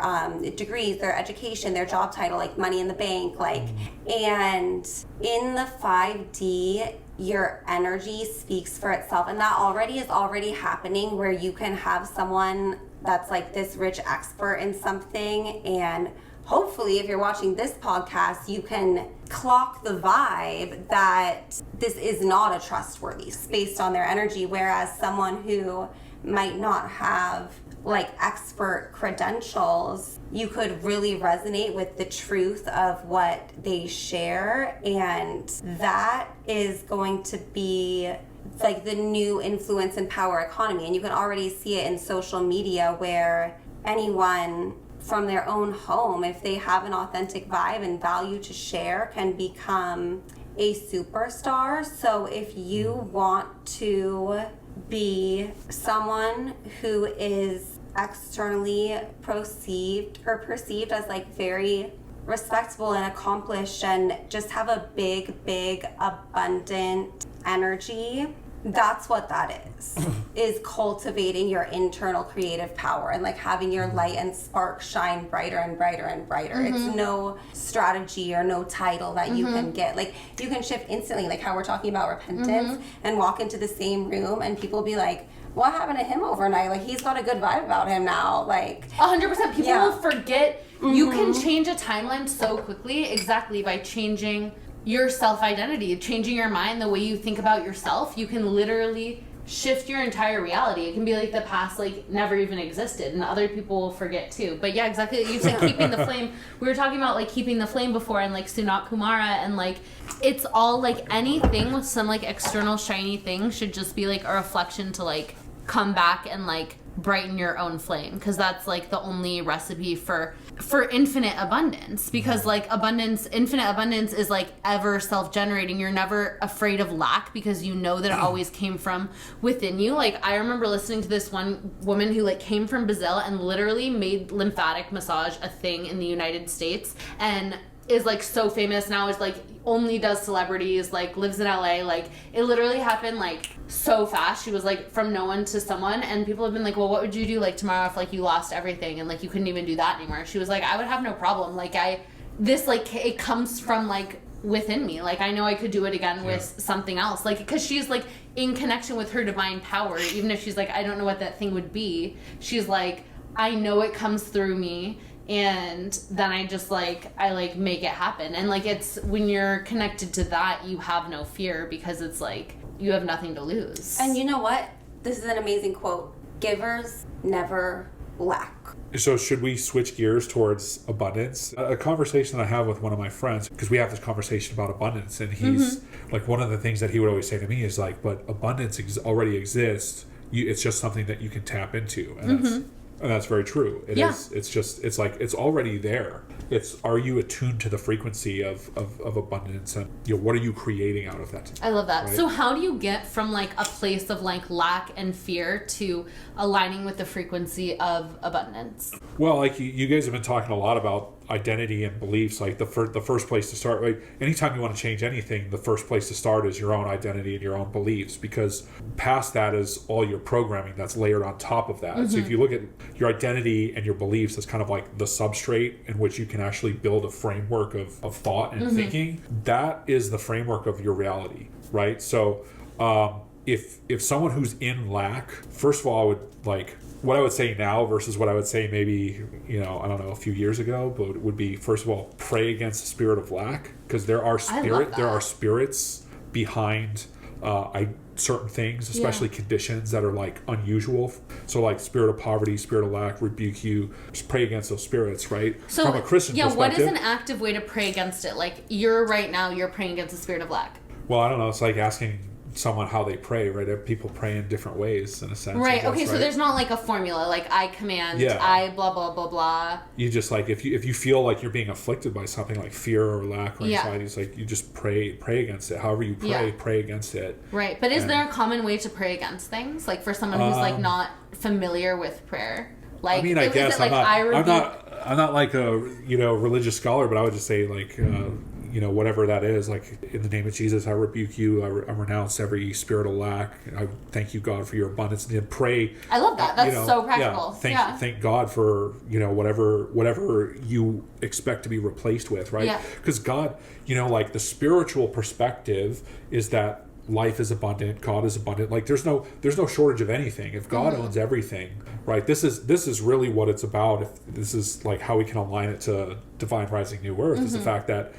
degrees, their education, their job title, like money in the bank, like, and in the 5D, your energy speaks for itself. And that is already happening, where you can have someone that's like this rich expert in something, and hopefully if you're watching this podcast, you can clock the vibe that this is not a trustworthy based on their energy, whereas someone who might not have like expert credentials, you could really resonate with the truth of what they share, and that is going to be like the new influence and power economy. And you can already see it in social media, where anyone from their own home, if they have an authentic vibe and value to share, can become a superstar. So if you want to be someone who is externally perceived as like very respectable and accomplished, and just have a big abundant energy, that's what that is cultivating your internal creative power and like having your light and spark shine brighter and brighter and brighter. It's no strategy or no title that you can get. Like, you can shift instantly, like how we're talking about repentance, and walk into the same room and people be like, what happened to him overnight? Like, he's got a good vibe about him now. Like, 100%. People will forget. You can change a timeline so quickly, exactly, by changing your self-identity, changing your mind, the way you think about yourself. You can literally shift your entire reality. It can be like the past like never even existed, and other people will forget too. But yeah, exactly. You said keeping the flame. We were talking about like keeping the flame before, and like Sunat Kumara, and like it's all like anything with some like external shiny thing should just be like a reflection to like come back and like brighten your own flame, because that's like the only recipe for infinite abundance. Because like infinite abundance is like ever self-generating. You're never afraid of lack, because you know that it always came from within you. Like, I remember listening to this one woman who like came from Brazil and literally made lymphatic massage a thing in the United States, and is like so famous now, is like only does celebrities, like lives in LA. Like, it literally happened like so fast. She was like from no one to someone, and people have been like, well, what would you do like tomorrow if like you lost everything and like you couldn't even do that anymore? She was like, I would have no problem. Like, it comes from like within me. Like, I know I could do it again with something else. Like, because she's like in connection with her divine power, even if she's like, I don't know what that thing would be. She's like, I know it comes through me, and then I just like make it happen. And like, it's when you're connected to that, you have no fear, because it's like you have nothing to lose. and you know what? This is an amazing quote. Givers never lack. So should we switch gears towards abundance? A conversation that I have with one of my friends, because we have this conversation about abundance, and he's like, one of the things that he would always say to me is like, but abundance already exists. It's just something that you can tap into. And that's very true. It is. It's like, it's already there. Are you attuned to the frequency of abundance, and what are you creating out of that? I love that. Right? So how do you get from like a place of like lack and fear to aligning with the frequency of abundance? Well, like you guys have been talking a lot about identity and beliefs. Like the first place to start, like anytime you want to change anything, the first place to start is your own identity and your own beliefs, because past that is all your programming that's layered on top of that. So if you look at your identity and your beliefs as kind of like the substrate in which you can actually build a framework of thought and thinking, that is the framework of your reality, right? So if someone who's in lack, first of all, I would like, what I would say now versus what I would say maybe, I don't know, a few years ago, but it would be, first of all, pray against the spirit of lack, because there are spirits behind certain things, especially conditions that are like unusual. So like spirit of poverty, spirit of lack, rebuke you. Just pray against those spirits, right? So from a Christian perspective. What is an active way to pray against it? Like, you're praying against the spirit of lack. Well, I don't know. It's like asking someone how they pray, right? People pray in different ways in a sense. Right. Guess, Okay. So right? there's not like a formula, like I command, Yeah. I blah blah blah blah. You just like if you feel like you're being afflicted by something like fear or lack or Yeah. anxiety, it's like you just pray against it. However you pray, Yeah. pray against it. Right. But is And- there a common way to pray against things? Like for someone who's like not familiar with prayer? Like, I mean, I guess is it like I'm not like a religious scholar, but I would just say like whatever that is, like in the name of Jesus, I rebuke you. I renounce every spirit of lack. I thank you, God, for your abundance, and then pray. I love that. That's so practical. Yeah, thank God for whatever you expect to be replaced with, right? Yeah. Because God, like the spiritual perspective is that life is abundant, God is abundant. Like there's no shortage of anything. If God owns everything, right? This is really what it's about. If this is like how we can align it to Divine Rising New Earth, is the fact that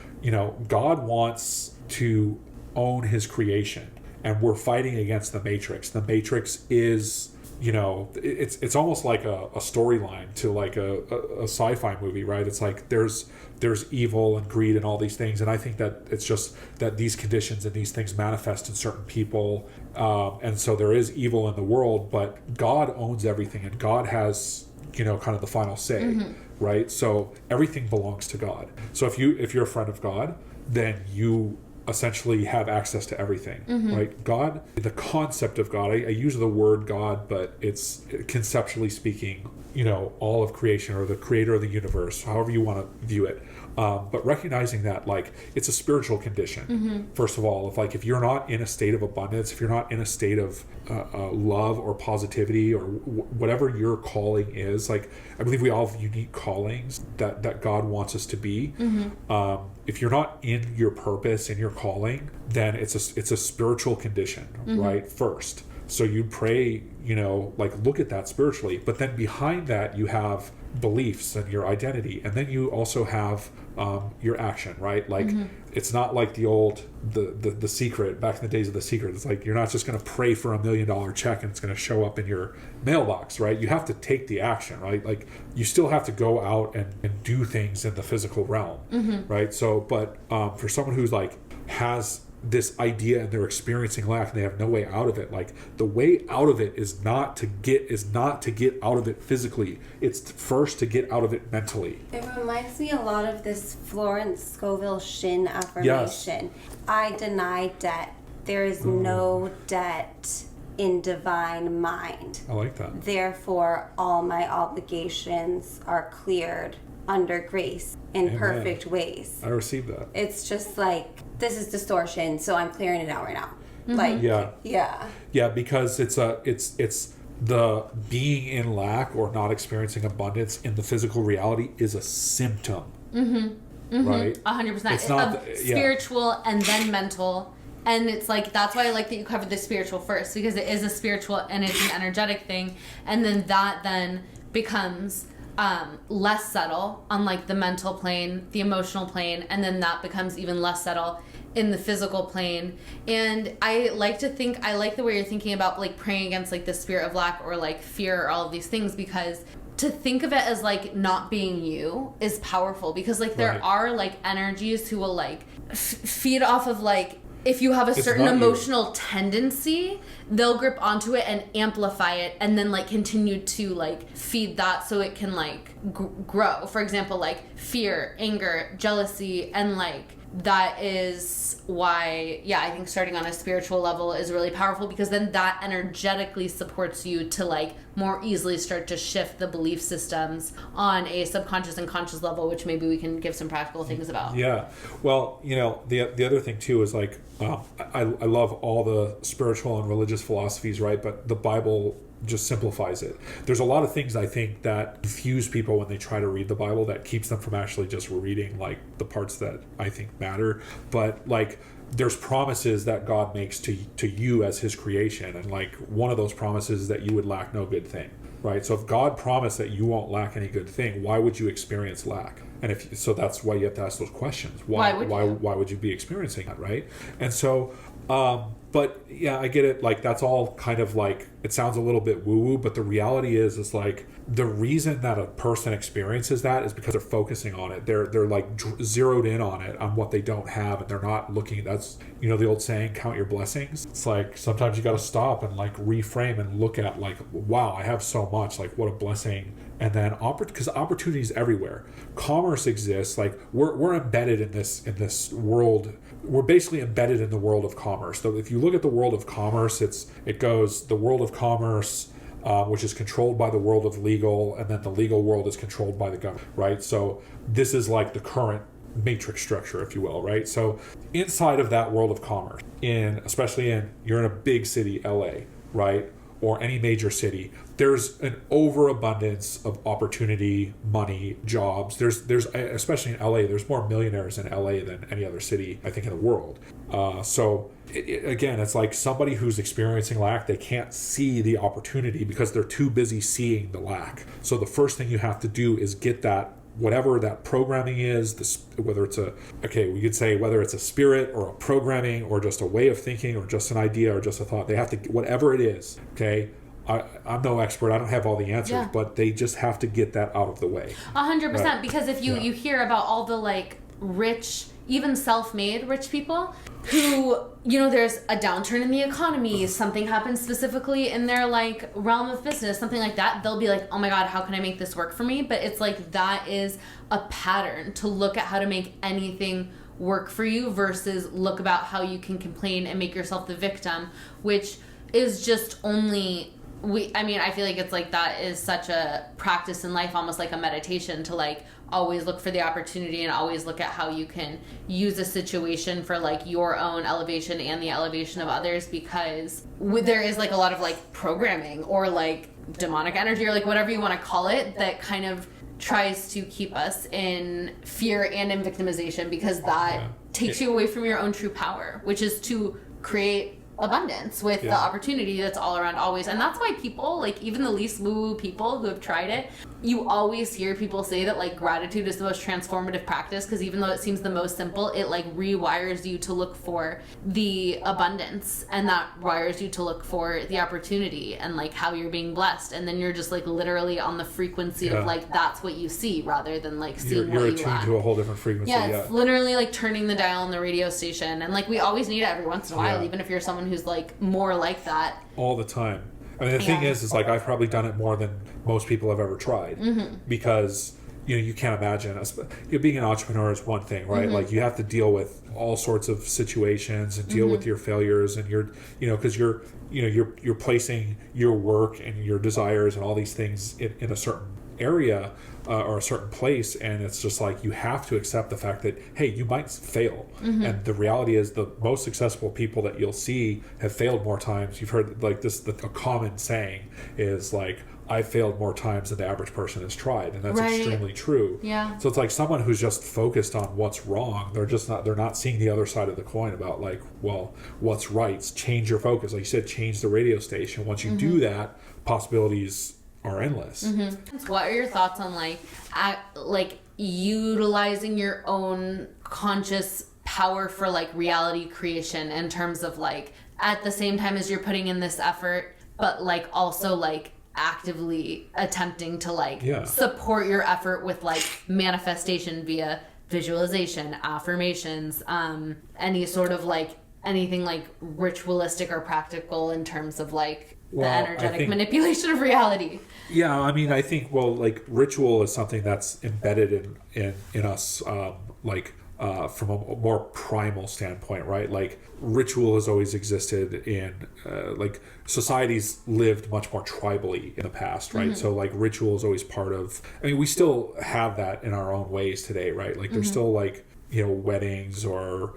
God wants to own His creation, and we're fighting against the Matrix. The Matrix is it's almost like a storyline to like a sci-fi movie, right? It's like there's evil and greed and all these things, and I think that it's just that these conditions and these things manifest in certain people, and so there is evil in the world, but God owns everything, and God has kind of the final say, right? So everything belongs to God. So if you're a friend of God, then you essentially have access to everything, right? God, the concept of God, I use the word God, but it's conceptually speaking, all of creation or the creator of the universe, however you want to view it. But recognizing that like it's a spiritual condition, first of all, if you're not in a state of abundance, if you're not in a state of love or positivity or whatever your calling is, like I believe we all have unique callings that God wants us to be. If you're not in your purpose and your calling, then it's a spiritual condition, right? First. So you pray, look at that spiritually, but then behind that you have beliefs and your identity, and then you also have your action, right? Like it's not like the Secret, back in the days of The Secret. It's like you're not just going to pray for $1 million check and it's going to show up in your mailbox, right? You have to take the action, right? Like you still have to go out and do things in the physical realm, right? So, but for someone who's like has this idea and they're experiencing lack and they have no way out of it, like the way out of it is not to get out of it physically, it's first to get out of it mentally. It reminds me a lot of this Florence Scovel Shin affirmation. I deny debt. There is no debt in divine mind. I like that. Therefore all my obligations are cleared under grace in Amen. Perfect ways. I received that. It's just like, this is distortion, so I'm clearing it out right now. Like, yeah, because it's the being in lack or not experiencing abundance in the physical reality is a symptom, right? 100%. It's not spiritual and then mental. And it's like, that's why I like that you covered the spiritual first, because it is a spiritual and it's an energetic thing. And then that then becomes less subtle on like the mental plane, the emotional plane, and then that becomes even less subtle in the physical plane. And I like the way you're thinking about like praying against like the spirit of lack or like fear or all of these things, because to think of it as like not being you is powerful, because like there are like energies who will like feed off of like, if you have a certain emotional tendency, they'll grip onto it and amplify it and then like continue to like feed that so it can like grow. For example, like fear, anger, jealousy, and like that is why, I think starting on a spiritual level is really powerful, because then that energetically supports you to like more easily start to shift the belief systems on a subconscious and conscious level, which maybe we can give some practical things about. Yeah. Well, the other thing too is like, I love all the spiritual and religious philosophies, right? But the Bible just simplifies it. There's a lot of things I think that confuse people when they try to read the Bible, that keeps them from actually just reading like the parts that I think matter. But like there's promises that God makes to you as his creation, and like one of those promises is that you would lack no good thing, right? So if God promised that you won't lack any good thing, why would you experience lack? And so that's why you have to ask those questions. Why would you be experiencing that, right? And so But yeah, I get it. Like, that's all kind of like, it sounds a little bit woo-woo, but the reality is like, the reason that a person experiences that is because they're focusing on it. They're like zeroed in on it, on what they don't have, and they're not looking. That's, you know, the old saying, count your blessings. It's like, sometimes you got to stop and like reframe and look at like, wow, I have so much, like what a blessing. And then because opportunity is everywhere. Commerce exists. Like, we're embedded in this world. We're basically embedded in the world of commerce. So if you look at the world of commerce, it goes the world of commerce, which is controlled by the world of legal, and then the legal world is controlled by the government, right? So this is like the current matrix structure, if you will, right? So inside of that world of commerce, you're in a big city, LA, right? Or any major city, there's an overabundance of opportunity, money, jobs. There's especially in LA, there's more millionaires in LA than any other city, I think, in the world. So again, it's like somebody who's experiencing lack, they can't see the opportunity because they're too busy seeing the lack. So the first thing you have to do is get that, whatever that programming is, whether it's a spirit or a programming or just a way of thinking or just an idea or just a thought, they have to, whatever it is, okay? I'm no expert, I don't have all the answers, but they just have to get that out of the way. 100%, right? Because if you hear about all the like rich, even self-made rich people who, you know, there's a downturn in the economy, something happens specifically in their like realm of business, something like that, they'll be like, oh my God, how can I make this work for me? But it's like, that is a pattern to look at how to make anything work for you versus look about how you can complain and make yourself the victim, which is just only... I feel like it's like that is such a practice in life, almost like a meditation, to like always look for the opportunity and always look at how you can use a situation for like your own elevation and the elevation of others, because there is like a lot of like programming or like demonic energy or like whatever you want to call it that kind of tries to keep us in fear and in victimization, because that takes you away from your own true power, which is to create abundance with the opportunity that's all around always. And that's why people, like even the least woo-woo people who have tried it, you always hear people say that like gratitude is the most transformative practice, because even though it seems the most simple, it like rewires you to look for the abundance, and that wires you to look for the opportunity and like how you're being blessed, and then you're just like literally on the frequency of like that's what you see rather than like seeing you're what you attuned lack. to a whole different frequency. It's literally like turning the dial on the radio station, and like we always need it every once in a while, even if you're someone who's like more like that all the time. I mean, the thing is like I've probably done it more than most people have ever tried, because you know, you can't imagine being an entrepreneur is one thing, right? Like you have to deal with all sorts of situations and deal with your failures, and because you're placing your work and your desires and all these things in a certain area or a certain place, and it's just like you have to accept the fact that, hey, you might fail. And the reality is the most successful people that you'll see have failed more times. You've heard like this, a common saying is like, I failed more times than the average person has tried, and that's extremely true. So it's like someone who's just focused on what's wrong, they're not seeing the other side of the coin about like, well, what's right. Change your focus, like you said, change the radio station. Once you do that, possibilities are endless. What are your thoughts on like utilizing your own conscious power for like reality creation, in terms of like at the same time as you're putting in this effort, but like also like actively attempting to like support your effort with like manifestation via visualization, affirmations, any sort of like anything like ritualistic or practical in terms of like the energetic manipulation of reality? Yeah, I mean, I think, like ritual is something that's embedded in us, from a more primal standpoint, right? Like ritual has always existed in, like societies lived much more tribally in the past, right? So like ritual is always part of, I mean, we still have that in our own ways today, right? Like there's still like, weddings or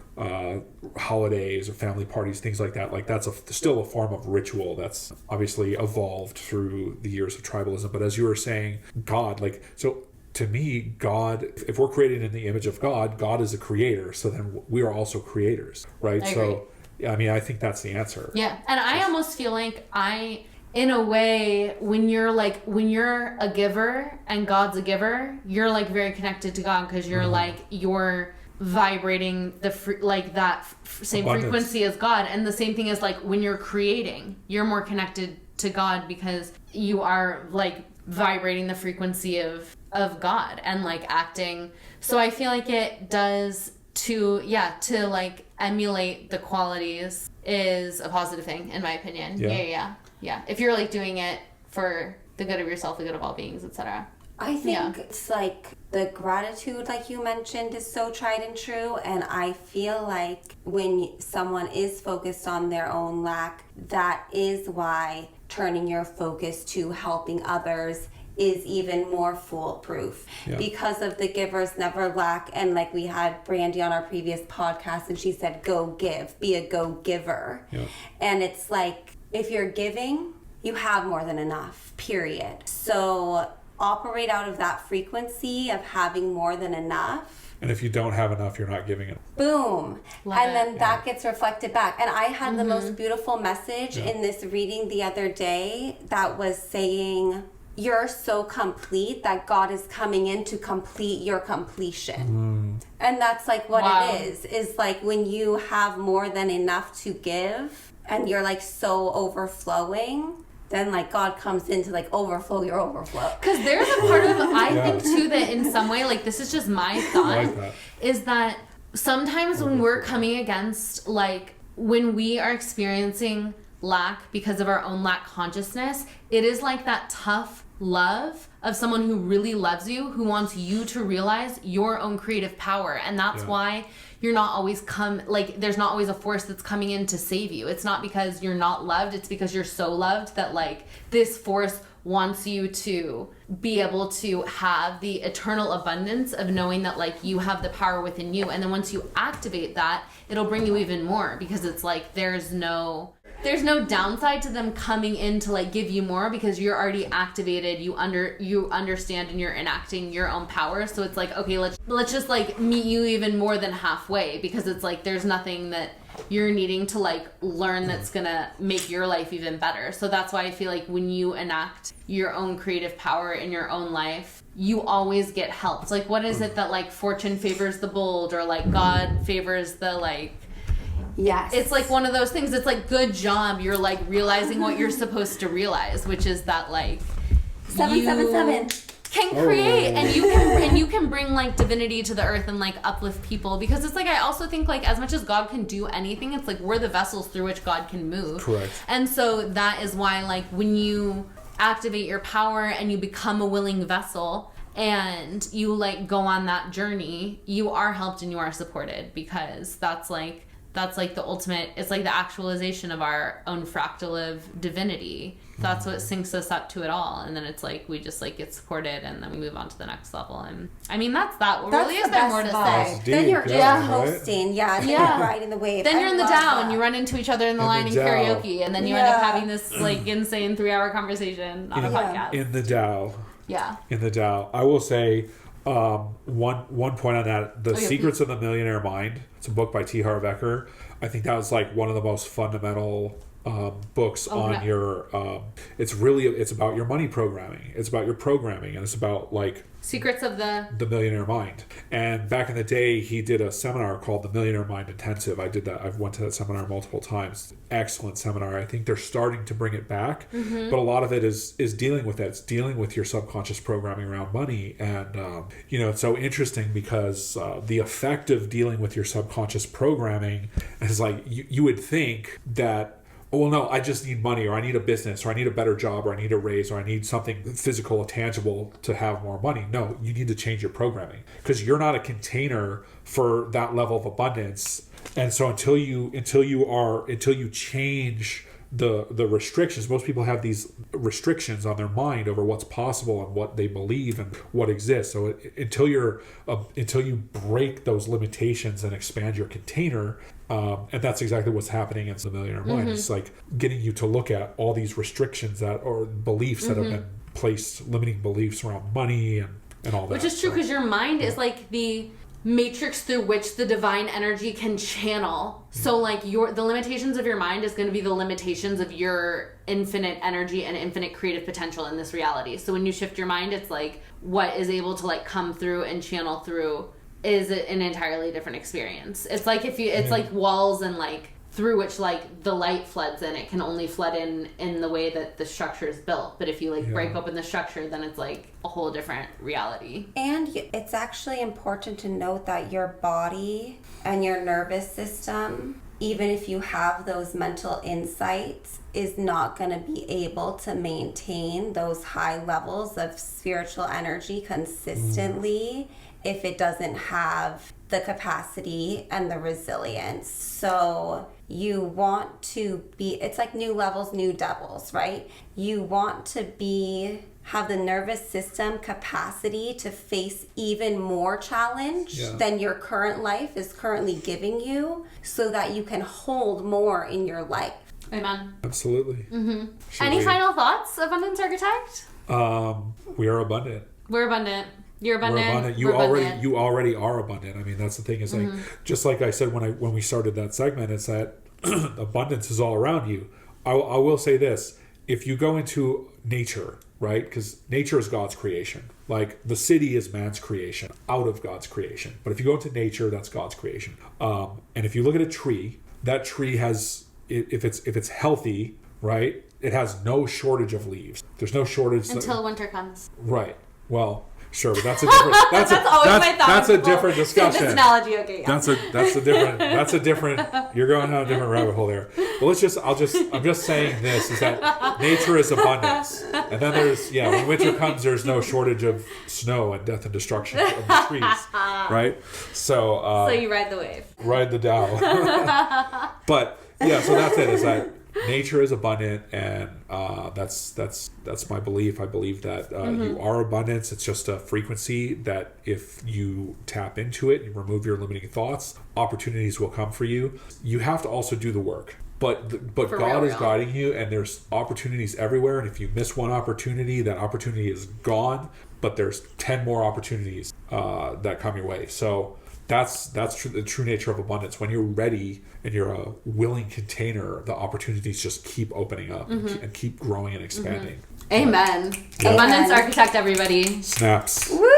holidays or family parties, things like that. Like that's still a form of ritual that's obviously evolved through the years of tribalism. But as you were saying, God, like, so to me, God, if we're created in the image of God, God is a creator. So then we are also creators, right? So, I mean, I think that's the answer. Yeah. And I almost feel like in a way, when you're a giver and God's a giver, you're like very connected to God, because you're like, vibrating same Abundance. frequency as God. And the same thing is like when you're creating, you're more connected to God because you are like vibrating the frequency of God and like acting. So I feel like it does to like emulate the qualities is a positive thing in my opinion. Yeah. If you're like doing it for the good of yourself, the good of all beings, etc. I think it's like the gratitude, like you mentioned, is so tried and true. And I feel like when someone is focused on their own lack, that is why turning your focus to helping others is even more foolproof because of the givers never lack. And like we had Brandy on our previous podcast and she said, go give, be a go giver. And it's like, if you're giving, you have more than enough, period. So operate out of that frequency of having more than enough. And if you don't have enough, you're not giving it. Boom. And then that gets reflected back. And I had the most beautiful message in this reading the other day that was saying, you're so complete that God is coming in to complete your completion. And that's like what it is like when you have more than enough to give and you're like so overflowing, then like God comes in to like overflow your overflow. Because there's a part of I think too that in some way, like this is just my thought, is that sometimes when we're coming against like when we are experiencing lack because of our own lack consciousness, it is like that tough love of someone who really loves you, who wants you to realize your own creative power. And that's why you're not always there's not always a force that's coming in to save you. It's not because you're not loved, it's because you're so loved that like this force wants you to be able to have the eternal abundance of knowing that like you have the power within you. And then once you activate that, it'll bring you even more because it's like there's no downside to them coming in to like give you more because you're already activated, you understand and you're enacting your own power. So it's like, okay, let's just like meet you even more than halfway because it's like there's nothing that you're needing to like learn that's gonna make your life even better. So that's why I feel like when you enact your own creative power in your own life, you always get helped. Like what is it that like fortune favors the bold or like God favors the like it's like one of those things. It's like, good job. You're like realizing what you're supposed to realize, which is that like 777 can create and you can bring like divinity to the earth and like uplift people because it's like I also think like as much as God can do anything, it's like we're the vessels through which God can move. Correct. And so that is why like when you activate your power and you become a willing vessel and you like go on that journey, you are helped and you are supported because that's like the ultimate, it's like the actualization of our own fractal of divinity. That's what syncs us up to it all. And then it's like, we just like get supported and then we move on to the next level. And I mean, that's really is there more to say. Then you're just hosting. Then you're riding the wave. Then you're in the Dow and you run into each other in the line in karaoke. And then you end up having this like insane 3-hour conversation on a podcast. In the Dow. Yeah. In the Dow. I will say, one point on that, The Secrets of the Millionaire Mind. It's a book by T. Harv Eker. I think that was like one of the most fundamental books on your it's about your money programming. It's about your programming and it's about like Secrets of the Millionaire Mind. And back in the day, he did a seminar called the Millionaire Mind Intensive. I did that. I've went to that seminar multiple times. Excellent seminar. I think they're starting to bring it back, but a lot of it is dealing with that. It's dealing with your subconscious programming around money. And, it's so interesting because the effect of dealing with your subconscious programming is like, you would think that, oh, well, no, I just need money, or I need a business, or I need a better job, or I need a raise, or I need something physical or tangible to have more money. No, you need to change your programming because you're not a container for that level of abundance. And so until you change the restrictions, most people have these restrictions on their mind over what's possible and what they believe and what exists. So until you break those limitations and expand your container. And that's exactly what's happening in the Millionaire Mind. It's like getting you to look at all these restrictions or beliefs that have been placed, limiting beliefs around money and all that. Which is true because your mind is like the matrix through which the divine energy can channel. So like the limitations of your mind is going to be the limitations of your infinite energy and infinite creative potential in this reality. So when you shift your mind, it's like what is able to like come through and channel through is an entirely different experience. It's like it's like walls and like through which like the light floods in. It can only flood in the way that the structure is built. But if you like break open the structure, then it's like a whole different reality. And it's actually important to note that your body and your nervous system, even if you have those mental insights, is not going to be able to maintain those high levels of spiritual energy consistently if it doesn't have the capacity and the resilience. So you want to be, it's like new levels, new devils, right? You want to have the nervous system capacity to face even more challenge than your current life is currently giving you, so that you can hold more in your life. Amen. Absolutely. Any final thoughts, Abundance Architect? We are abundant. We're abundant. You're abundant. We're abundant. You already are abundant. I mean, that's the thing. Is like just like I said when we started that segment, it's that abundance is all around you. I will say this: if you go into nature, right? Because nature is God's creation. Like the city is man's creation out of God's creation. But if you go into nature, that's God's creation. And if you look at a tree, that tree has, if it's healthy, right? It has no shortage of leaves. There's no shortage until winter comes. Right. Well, sure, but that's a different. That's a different discussion. This analogy, okay. Yeah. That's a different. You're going down a different rabbit hole there. But I'm just saying this is that nature is abundance, and then there's when winter comes, there's no shortage of snow and death and destruction of the trees, right? So you ride the wave, ride the Dow. But so that's it. Is that nature is abundant, and that's my belief. I believe that you are abundance. It's just a frequency that if you tap into it and remove your limiting thoughts, opportunities will come for you. You have to also do the work. But God is guiding you, and there's opportunities everywhere. And if you miss one opportunity, that opportunity is gone. But there's 10 more opportunities that come your way. So that's the true nature of abundance. When you're ready and you're a willing container, the opportunities just keep opening up and keep growing and expanding. Amen. Yep. Abundance Architect, everybody. Snaps. Woo!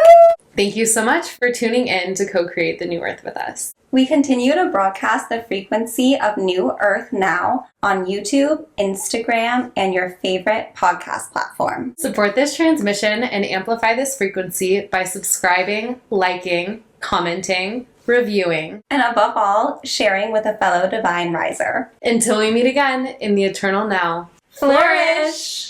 Thank you so much for tuning in to co-create the new earth with us. We continue to broadcast the frequency of New Earth now on YouTube, Instagram, and your favorite podcast platform. Support this transmission and amplify this frequency by subscribing, liking, commenting, reviewing, and above all, sharing with a fellow divine riser. Until we meet again in the eternal now. Flourish!